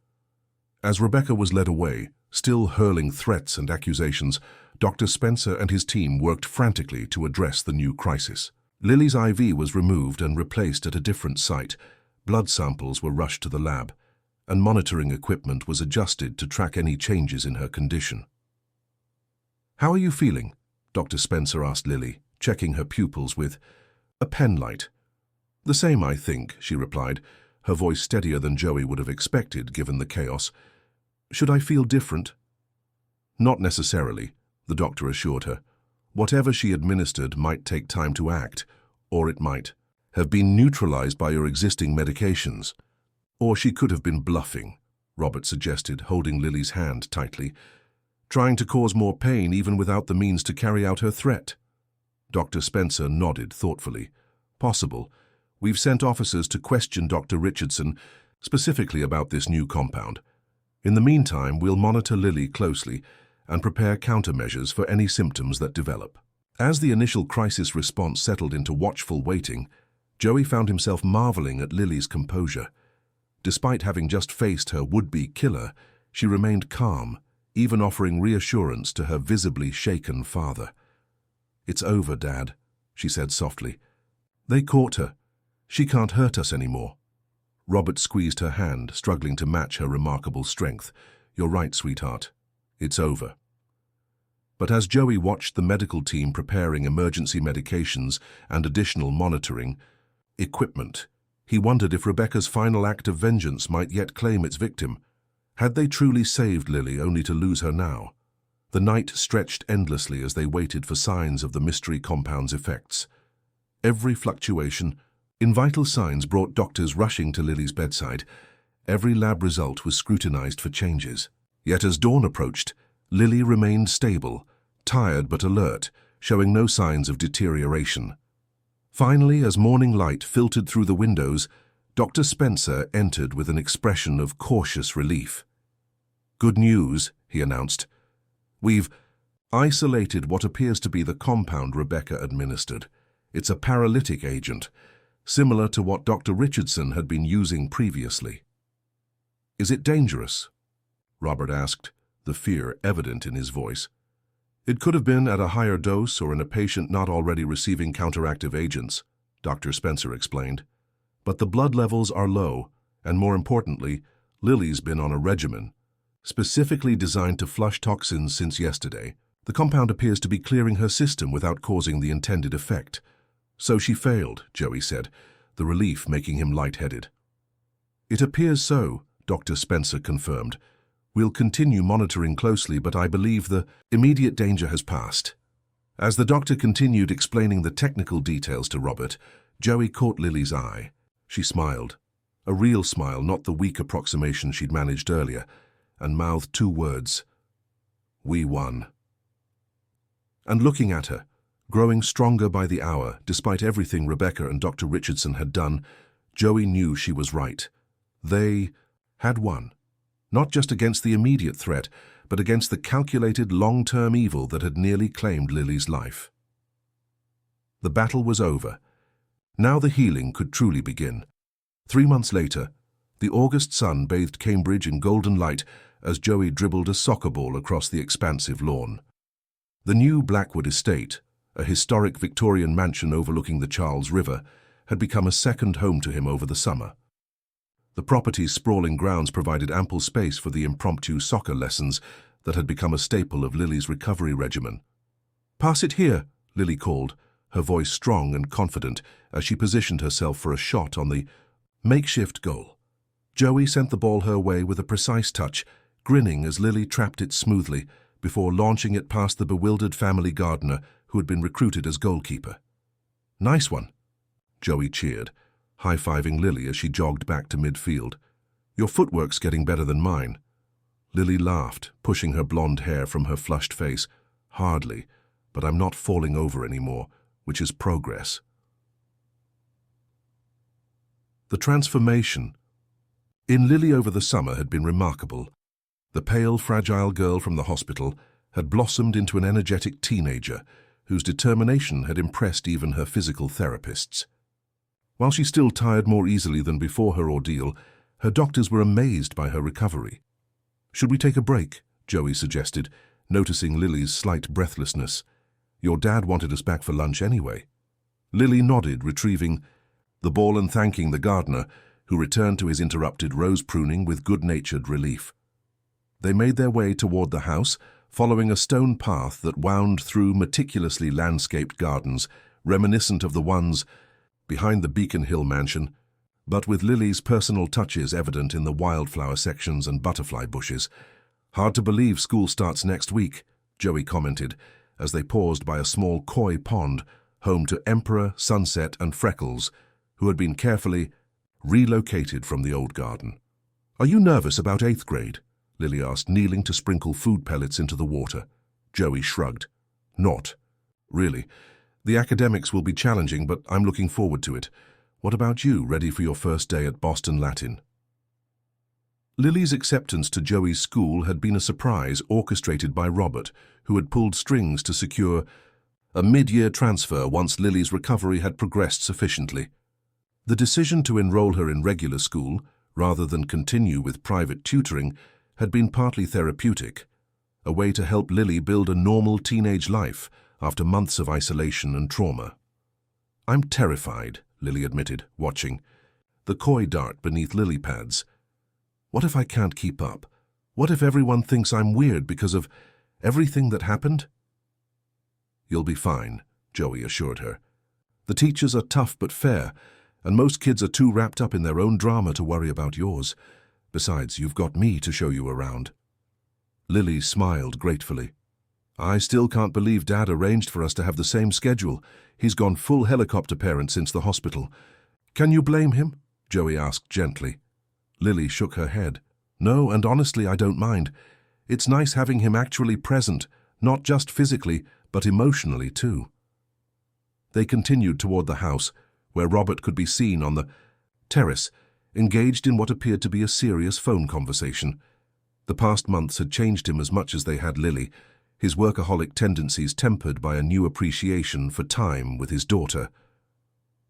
As Rebecca was led away, still hurling threats and accusations, Dr. Spencer and his team worked frantically to address the new crisis. Lily's IV was removed and replaced at a different site. Blood samples were rushed to the lab, and monitoring equipment was adjusted to track any changes in her condition. "How are you feeling?" Dr. Spencer asked Lily, checking her pupils with a penlight. "The same, I think," she replied, her voice steadier than Joey would have expected given the chaos. "Should I feel different?" "Not necessarily," the doctor assured her. Whatever she administered might take time to act, or it might have been neutralized by your existing medications. Or she could have been bluffing, Robert suggested, holding Lily's hand tightly, trying to cause more pain even without the means to carry out her threat. Dr. Spencer nodded thoughtfully. Possible. We've sent officers to question Dr. Richardson specifically about this new compound. In the meantime, we'll monitor Lily closely and prepare countermeasures for any symptoms that develop. As the initial crisis response settled into watchful waiting, Joey found himself marveling at Lily's composure. Despite having just faced her would-be killer, she remained calm, even offering reassurance to her visibly shaken father. "It's over, Dad," she said softly. "They caught her. She can't hurt us anymore." Robert squeezed her hand, struggling to match her remarkable strength. "You're right, sweetheart. It's over." But as Joey watched the medical team preparing emergency medications and additional monitoring equipment, he wondered if Rebecca's final act of vengeance might yet claim its victim. Had they truly saved Lily only to lose her now? The night stretched endlessly as they waited for signs of the mystery compound's effects. Every fluctuation in vital signs brought doctors rushing to Lily's bedside. Every lab result was scrutinized for changes. Yet as dawn approached, Lily remained stable, tired but alert, showing no signs of deterioration. Finally, as morning light filtered through the windows, Dr. Spencer entered with an expression of cautious relief. "Good news," he announced. "We've isolated what appears to be the compound Rebecca administered. It's a paralytic agent, similar to what Dr. Richardson had been using previously." "Is it dangerous?" Robert asked, the fear evident in his voice. "It could have been at a higher dose or in a patient not already receiving counteractive agents," Dr. Spencer explained. "But the blood levels are low, and more importantly, Lily's been on a regimen specifically designed to flush toxins since yesterday. The compound appears to be clearing her system without causing the intended effect." "So she failed," Joey said, the relief making him lightheaded. "It appears so," Dr. Spencer confirmed. "We'll continue monitoring closely, but I believe the immediate danger has passed." As the doctor continued explaining the technical details to Robert, Joey caught Lily's eye. She smiled, a real smile, not the weak approximation she'd managed earlier, and mouthed two words: "We won." And looking at her, growing stronger by the hour, despite everything Rebecca and Dr. Richardson had done, Joey knew she was right. They had won. Not just against the immediate threat, but against the calculated long-term evil that had nearly claimed Lily's life. The battle was over. Now the healing could truly begin. 3 months later, the August sun bathed Cambridge in golden light as Joey dribbled a soccer ball across the expansive lawn. The new Blackwood estate, a historic Victorian mansion overlooking the Charles River, had become a second home to him over the summer. The property's sprawling grounds provided ample space for the impromptu soccer lessons that had become a staple of Lily's recovery regimen. "Pass it here," Lily called, her voice strong and confident as she positioned herself for a shot on the makeshift goal. Joey sent the ball her way with a precise touch, grinning as Lily trapped it smoothly before launching it past the bewildered family gardener who had been recruited as goalkeeper. "Nice one," Joey cheered, high-fiving Lily as she jogged back to midfield. "Your footwork's getting better than mine." Lily laughed, pushing her blonde hair from her flushed face. "Hardly, but I'm not falling over anymore, which is progress." The transformation in Lily over the summer had been remarkable. The pale, fragile girl from the hospital had blossomed into an energetic teenager whose determination had impressed even her physical therapists. While she still tired more easily than before her ordeal, her doctors were amazed by her recovery. "Should we take a break?" Joey suggested, noticing Lily's slight breathlessness. "Your dad wanted us back for lunch anyway." Lily nodded, retrieving the ball and thanking the gardener, who returned to his interrupted rose pruning with good-natured relief. They made their way toward the house, following a stone path that wound through meticulously landscaped gardens, reminiscent of the ones behind the Beacon Hill mansion, but with Lily's personal touches evident in the wildflower sections and butterfly bushes. "Hard to believe school starts next week," Joey commented, as they paused by a small koi pond, home to Emperor, Sunset, and Freckles, who had been carefully relocated from the old garden. "Are you nervous about 8th grade?" Lily asked, kneeling to sprinkle food pellets into the water. Joey shrugged. "Not really. The academics will be challenging, but I'm looking forward to it. What about you, ready for your first day at Boston Latin?" Lily's acceptance to Joey's school had been a surprise orchestrated by Robert, who had pulled strings to secure a mid-year transfer once Lily's recovery had progressed sufficiently. The decision to enroll her in regular school, rather than continue with private tutoring, had been partly therapeutic, a way to help Lily build a normal teenage life after months of isolation and trauma. "I'm terrified," Lily admitted, watching the koi dart beneath lily pads. "What if I can't keep up? What if everyone thinks I'm weird because of everything that happened?" "You'll be fine," Joey assured her. "The teachers are tough but fair, and most kids are too wrapped up in their own drama to worry about yours. Besides, you've got me to show you around." Lily smiled gratefully. "I still can't believe Dad arranged for us to have the same schedule. He's gone full helicopter parent since the hospital." "Can you blame him?" Joey asked gently. Lily shook her head. "No, and honestly, I don't mind. It's nice having him actually present, not just physically, but emotionally too." They continued toward the house, where Robert could be seen on the terrace, engaged in what appeared to be a serious phone conversation. The past months had changed him as much as they had Lily, his workaholic tendencies tempered by a new appreciation for time with his daughter.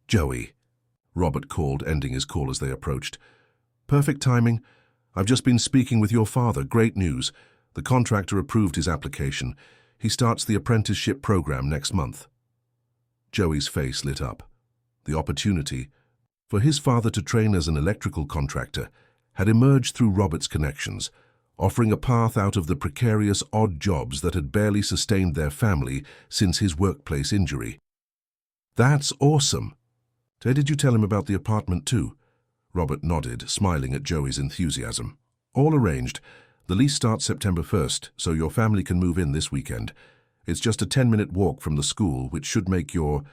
"Joey," Robert called, ending his call as they approached. "Perfect timing. I've just been speaking with your father. Great news. The contractor approved his application. He starts the apprenticeship program next month." Joey's face lit up. The opportunity for his father to train as an electrical contractor had emerged through Robert's connections, offering a path out of the precarious odd jobs that had barely sustained their family since his workplace injury. "That's awesome. Did you tell him about the apartment too?" Robert nodded, smiling at Joey's enthusiasm. "All arranged. The lease starts September 1st, so your family can move in this weekend. It's just a 10-minute walk from the school, which should make your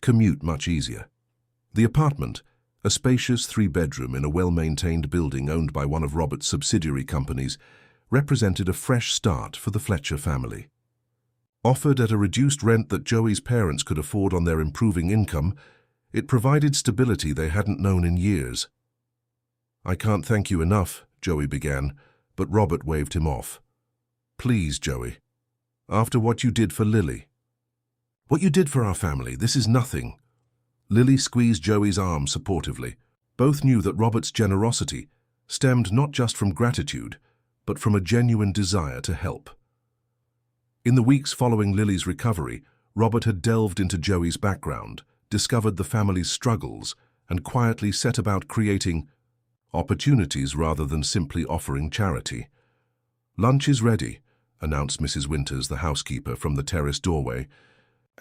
commute much easier." The apartment, a spacious 3-bedroom in a well-maintained building owned by one of Robert's subsidiary companies, represented a fresh start for the Fletcher family. Offered at a reduced rent that Joey's parents could afford on their improving income, it provided stability they hadn't known in years. "I can't thank you enough," Joey began, but Robert waved him off. "Please, Joey. After what you did for Lily." "What you did for our family, this is nothing." Lily squeezed Joey's arm supportively. Both knew that Robert's generosity stemmed not just from gratitude, but from a genuine desire to help. In the weeks following Lily's recovery, Robert had delved into Joey's background, discovered the family's struggles, and quietly set about creating opportunities rather than simply offering charity. "Lunch is ready," announced Mrs. Winters, the housekeeper, from the terrace doorway,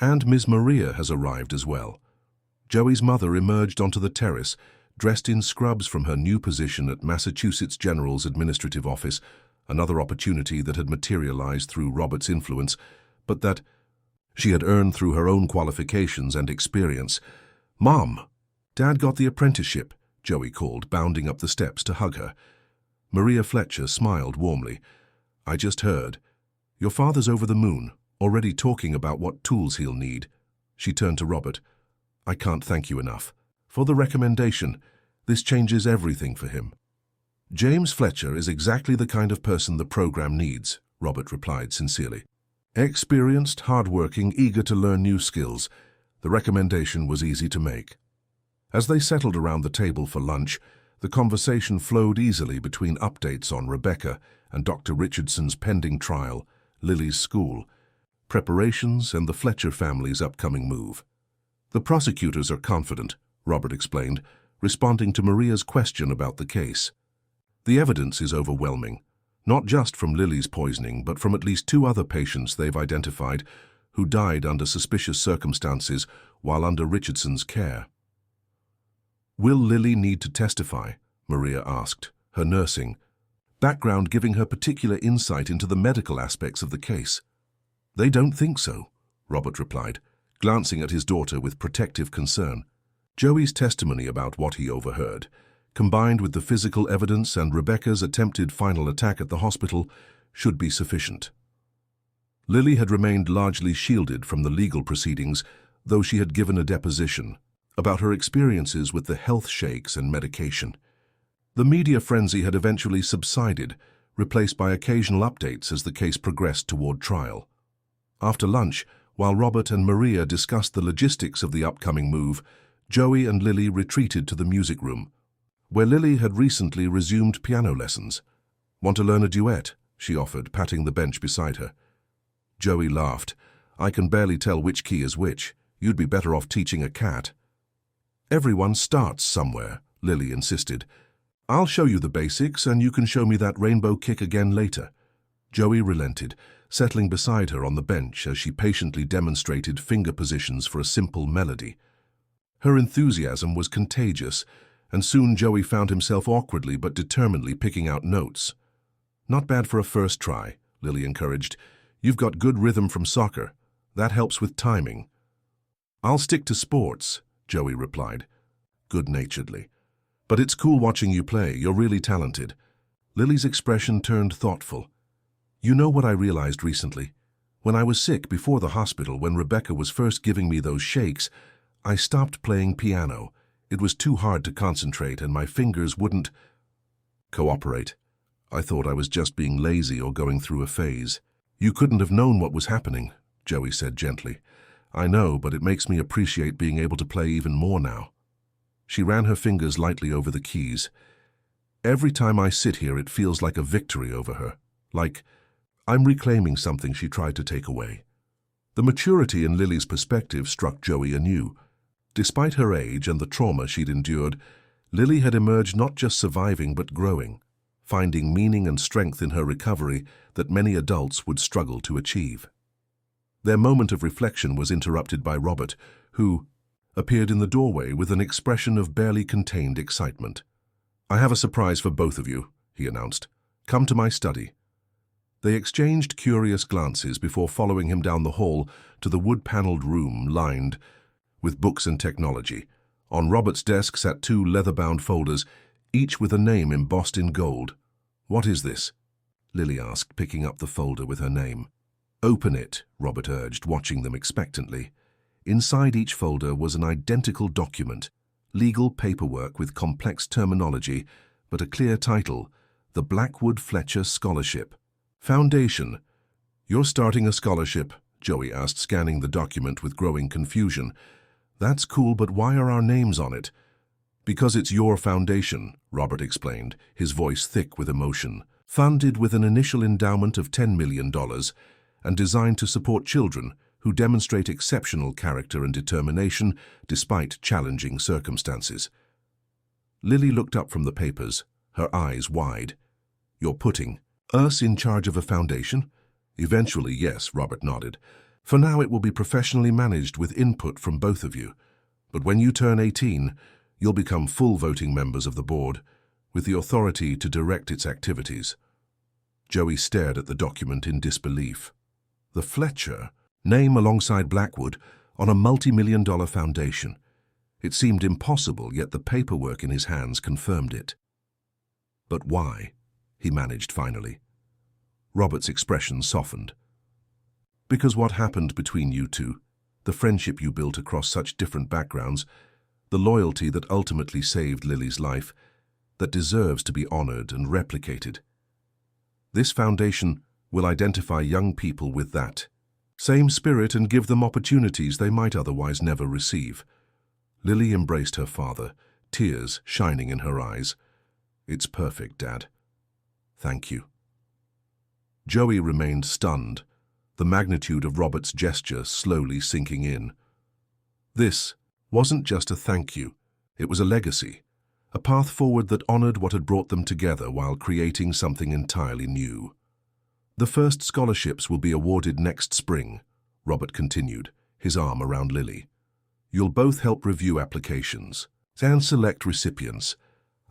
"and Miss Maria has arrived as well." Joey's mother emerged onto the terrace, dressed in scrubs from her new position at Massachusetts General's Administrative Office, another opportunity that had materialized through Robert's influence, but that she had earned through her own qualifications and experience. "Mom, Dad got the apprenticeship," Joey called, bounding up the steps to hug her. Maria Fletcher smiled warmly. "I just heard. Your father's over the moon, already talking about what tools he'll need." She turned to Robert. "I can't thank you enough for the recommendation. This changes everything for him." "James Fletcher is exactly the kind of person the program needs," Robert replied sincerely. "Experienced, hardworking, eager to learn new skills." The recommendation was easy to make. As they settled around the table for lunch, the conversation flowed easily between updates on Rebecca and Dr. Richardson's pending trial, Lily's school, preparations, and the Fletcher family's upcoming move. "The prosecutors are confident," Robert explained, responding to Maria's question about the case. "The evidence is overwhelming, not just from Lily's poisoning, but from at least 2 other patients they've identified who died under suspicious circumstances while under Richardson's care." "Will Lily need to testify?" Maria asked, her nursing background giving her particular insight into the medical aspects of the case. They don't think so, Robert replied, glancing at his daughter with protective concern. Joey's testimony about what he overheard, combined with the physical evidence and Rebecca's attempted final attack at the hospital, should be sufficient. Lily had remained largely shielded from the legal proceedings, though she had given a deposition about her experiences with the health shakes and medication. The media frenzy had eventually subsided, replaced by occasional updates as the case progressed toward trial. After lunch, while Robert and Maria discussed the logistics of the upcoming move, Joey and Lily retreated to the music room, where Lily had recently resumed piano lessons. "Want to learn a duet?" she offered, patting the bench beside her. Joey laughed. "I can barely tell which key is which. You'd be better off teaching a cat." "Everyone starts somewhere," Lily insisted. "I'll show you the basics, and you can show me that rainbow kick again later." Joey relented, settling beside her on the bench as she patiently demonstrated finger positions for a simple melody. Her enthusiasm was contagious, and soon Joey found himself awkwardly but determinedly picking out notes. "Not bad for a first try," Lily encouraged. "You've got good rhythm from soccer. That helps with timing." "I'll stick to sports," Joey replied, good-naturedly. "But it's cool watching you play. You're really talented." Lily's expression turned thoughtful. "You know what I realized recently? When I was sick before the hospital, when Rebecca was first giving me those shakes, I stopped playing piano. It was too hard to concentrate and my fingers wouldn't cooperate. I thought I was just being lazy or going through a phase." "You couldn't have known what was happening," Joey said gently. "I know, but it makes me appreciate being able to play even more now." She ran her fingers lightly over the keys. "Every time I sit here, it feels like a victory over her. Like I'm reclaiming something she tried to take away." The maturity in Lily's perspective struck Joey anew. Despite her age and the trauma she'd endured, Lily had emerged not just surviving but growing, finding meaning and strength in her recovery that many adults would struggle to achieve. Their moment of reflection was interrupted by Robert, who appeared in the doorway with an expression of barely contained excitement. "I have a surprise for both of you," he announced. "Come to my study." They exchanged curious glances before following him down the hall to the wood-paneled room lined with books and technology. On Robert's desk sat 2 leather-bound folders, each with a name embossed in gold. "What is this?" Lily asked, picking up the folder with her name. "Open it," Robert urged, watching them expectantly. Inside each folder was an identical document, legal paperwork with complex terminology, but a clear title, the Blackwood Fletcher Scholarship. "Foundation. You're starting a scholarship?" Joey asked, scanning the document with growing confusion. "That's cool, but why are our names on it?" "Because it's your foundation," Robert explained, his voice thick with emotion. "Funded with an initial endowment of $10 million and designed to support children who demonstrate exceptional character and determination despite challenging circumstances." Lily looked up from the papers, her eyes wide. "You're putting us in charge of a foundation?" "Eventually, yes," Robert nodded. "For now, it will be professionally managed with input from both of you. But when you turn 18, you'll become full voting members of the board, with the authority to direct its activities." Joey stared at the document in disbelief. The Fletcher name alongside Blackwood on a multi-million-dollar foundation. It seemed impossible, yet the paperwork in his hands confirmed it. "But why?" he managed finally. Robert's expression softened. "Because what happened between you two, the friendship you built across such different backgrounds, the loyalty that ultimately saved Lily's life, that deserves to be honored and replicated. This foundation will identify young people with that same spirit and give them opportunities they might otherwise never receive." Lily embraced her father, tears shining in her eyes. "It's perfect, Dad. Thank you." Joey remained stunned, the magnitude of Robert's gesture slowly sinking in. This wasn't just a thank you, it was a legacy, a path forward that honored what had brought them together while creating something entirely new. "The first scholarships will be awarded next spring," Robert continued, his arm around Lily. "You'll both help review applications and select recipients.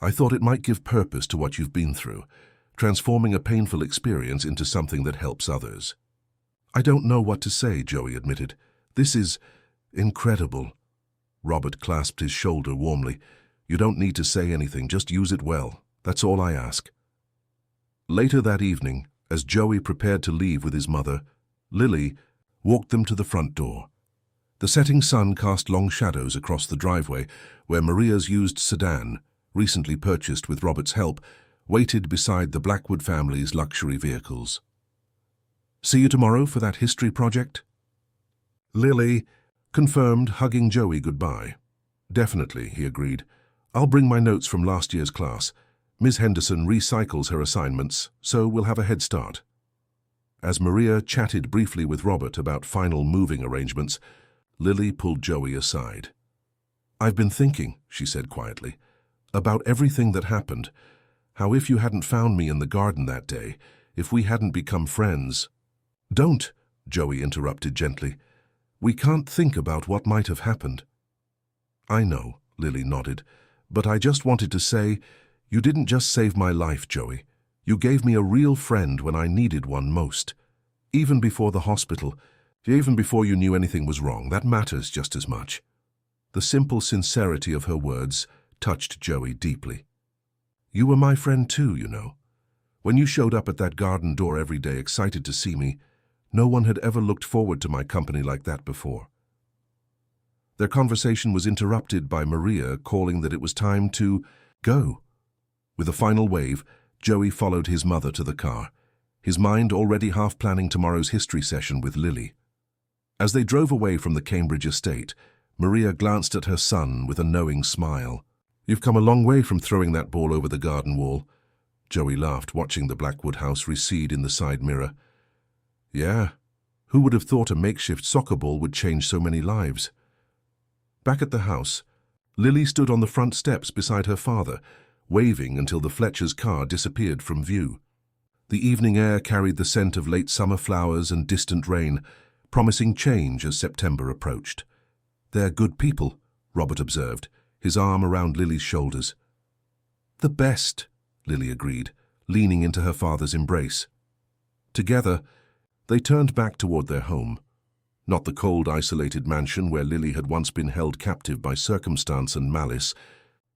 I thought it might give purpose to what you've been through, transforming a painful experience into something that helps others." I don't know what to say, Joey admitted. This is incredible. Robert clasped his shoulder warmly. You don't need to say anything, just use it well. That's all I ask. Later that evening, as Joey prepared to leave with his mother, Lily walked them to the front door. The setting sun cast long shadows across the driveway where Maria's used sedan, recently purchased with Robert's help, waited beside the Blackwood family's luxury vehicles. See you tomorrow for that history project? Lily confirmed, hugging Joey goodbye. Definitely, he agreed. I'll bring my notes from last year's class. Ms. Henderson recycles her assignments, so we'll have a head start. As Maria chatted briefly with Robert about final moving arrangements, Lily pulled Joey aside. I've been thinking, she said quietly, about everything that happened, how if you hadn't found me in the garden that day, if we hadn't become friends. Don't, Joey interrupted gently. We can't think about what might have happened. I know, Lily nodded, but I just wanted to say, you didn't just save my life, Joey. You gave me a real friend when I needed one most. Even before the hospital, even before you knew anything was wrong, that matters just as much. The simple sincerity of her words touched Joey deeply. You were my friend too, you know. When you showed up at that garden door every day excited to see me, no one had ever looked forward to my company like that before. Their conversation was interrupted by Maria calling that it was time to go. With a final wave, Joey followed his mother to the car, his mind already half planning tomorrow's history session with Lily. As they drove away from the Cambridge estate, Maria glanced at her son with a knowing smile. You've come a long way from throwing that ball over the garden wall. Joey laughed, watching the Blackwood house recede in the side mirror. Yeah, who would have thought a makeshift soccer ball would change so many lives? Back at the house, Lily stood on the front steps beside her father, waving until the Fletcher's car disappeared from view. The evening air carried the scent of late summer flowers and distant rain, promising change as September approached. They're good people, Robert observed, his arm around Lily's shoulders. The best, Lily agreed, leaning into her father's embrace. Together, they turned back toward their home. Not the cold, isolated mansion where Lily had once been held captive by circumstance and malice,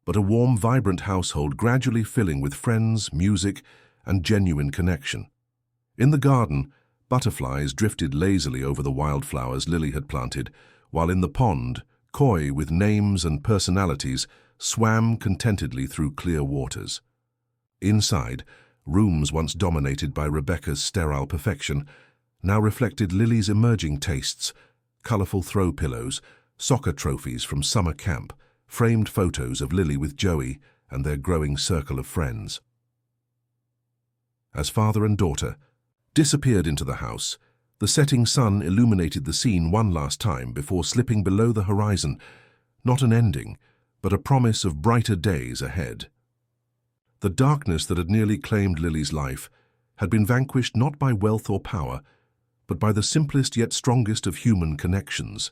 but a warm, vibrant household gradually filling with friends, music, and genuine connection. In the garden, butterflies drifted lazily over the wildflowers Lily had planted, while in the pond, koi with names and personalities swam contentedly through clear waters. Inside, rooms once dominated by Rebecca's sterile perfection now reflected Lily's emerging tastes, colorful throw pillows, soccer trophies from summer camp, framed photos of Lily with Joey and their growing circle of friends. As father and daughter disappeared into the house, the setting sun illuminated the scene one last time before slipping below the horizon, not an ending, but a promise of brighter days ahead. The darkness that had nearly claimed Lily's life had been vanquished not by wealth or power, but by the simplest yet strongest of human connections: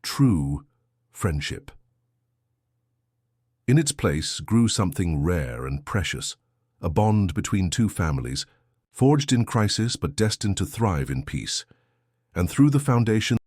true friendship. In its place grew something rare and precious, a bond between two families, forged in crisis but destined to thrive in peace. And through the foundation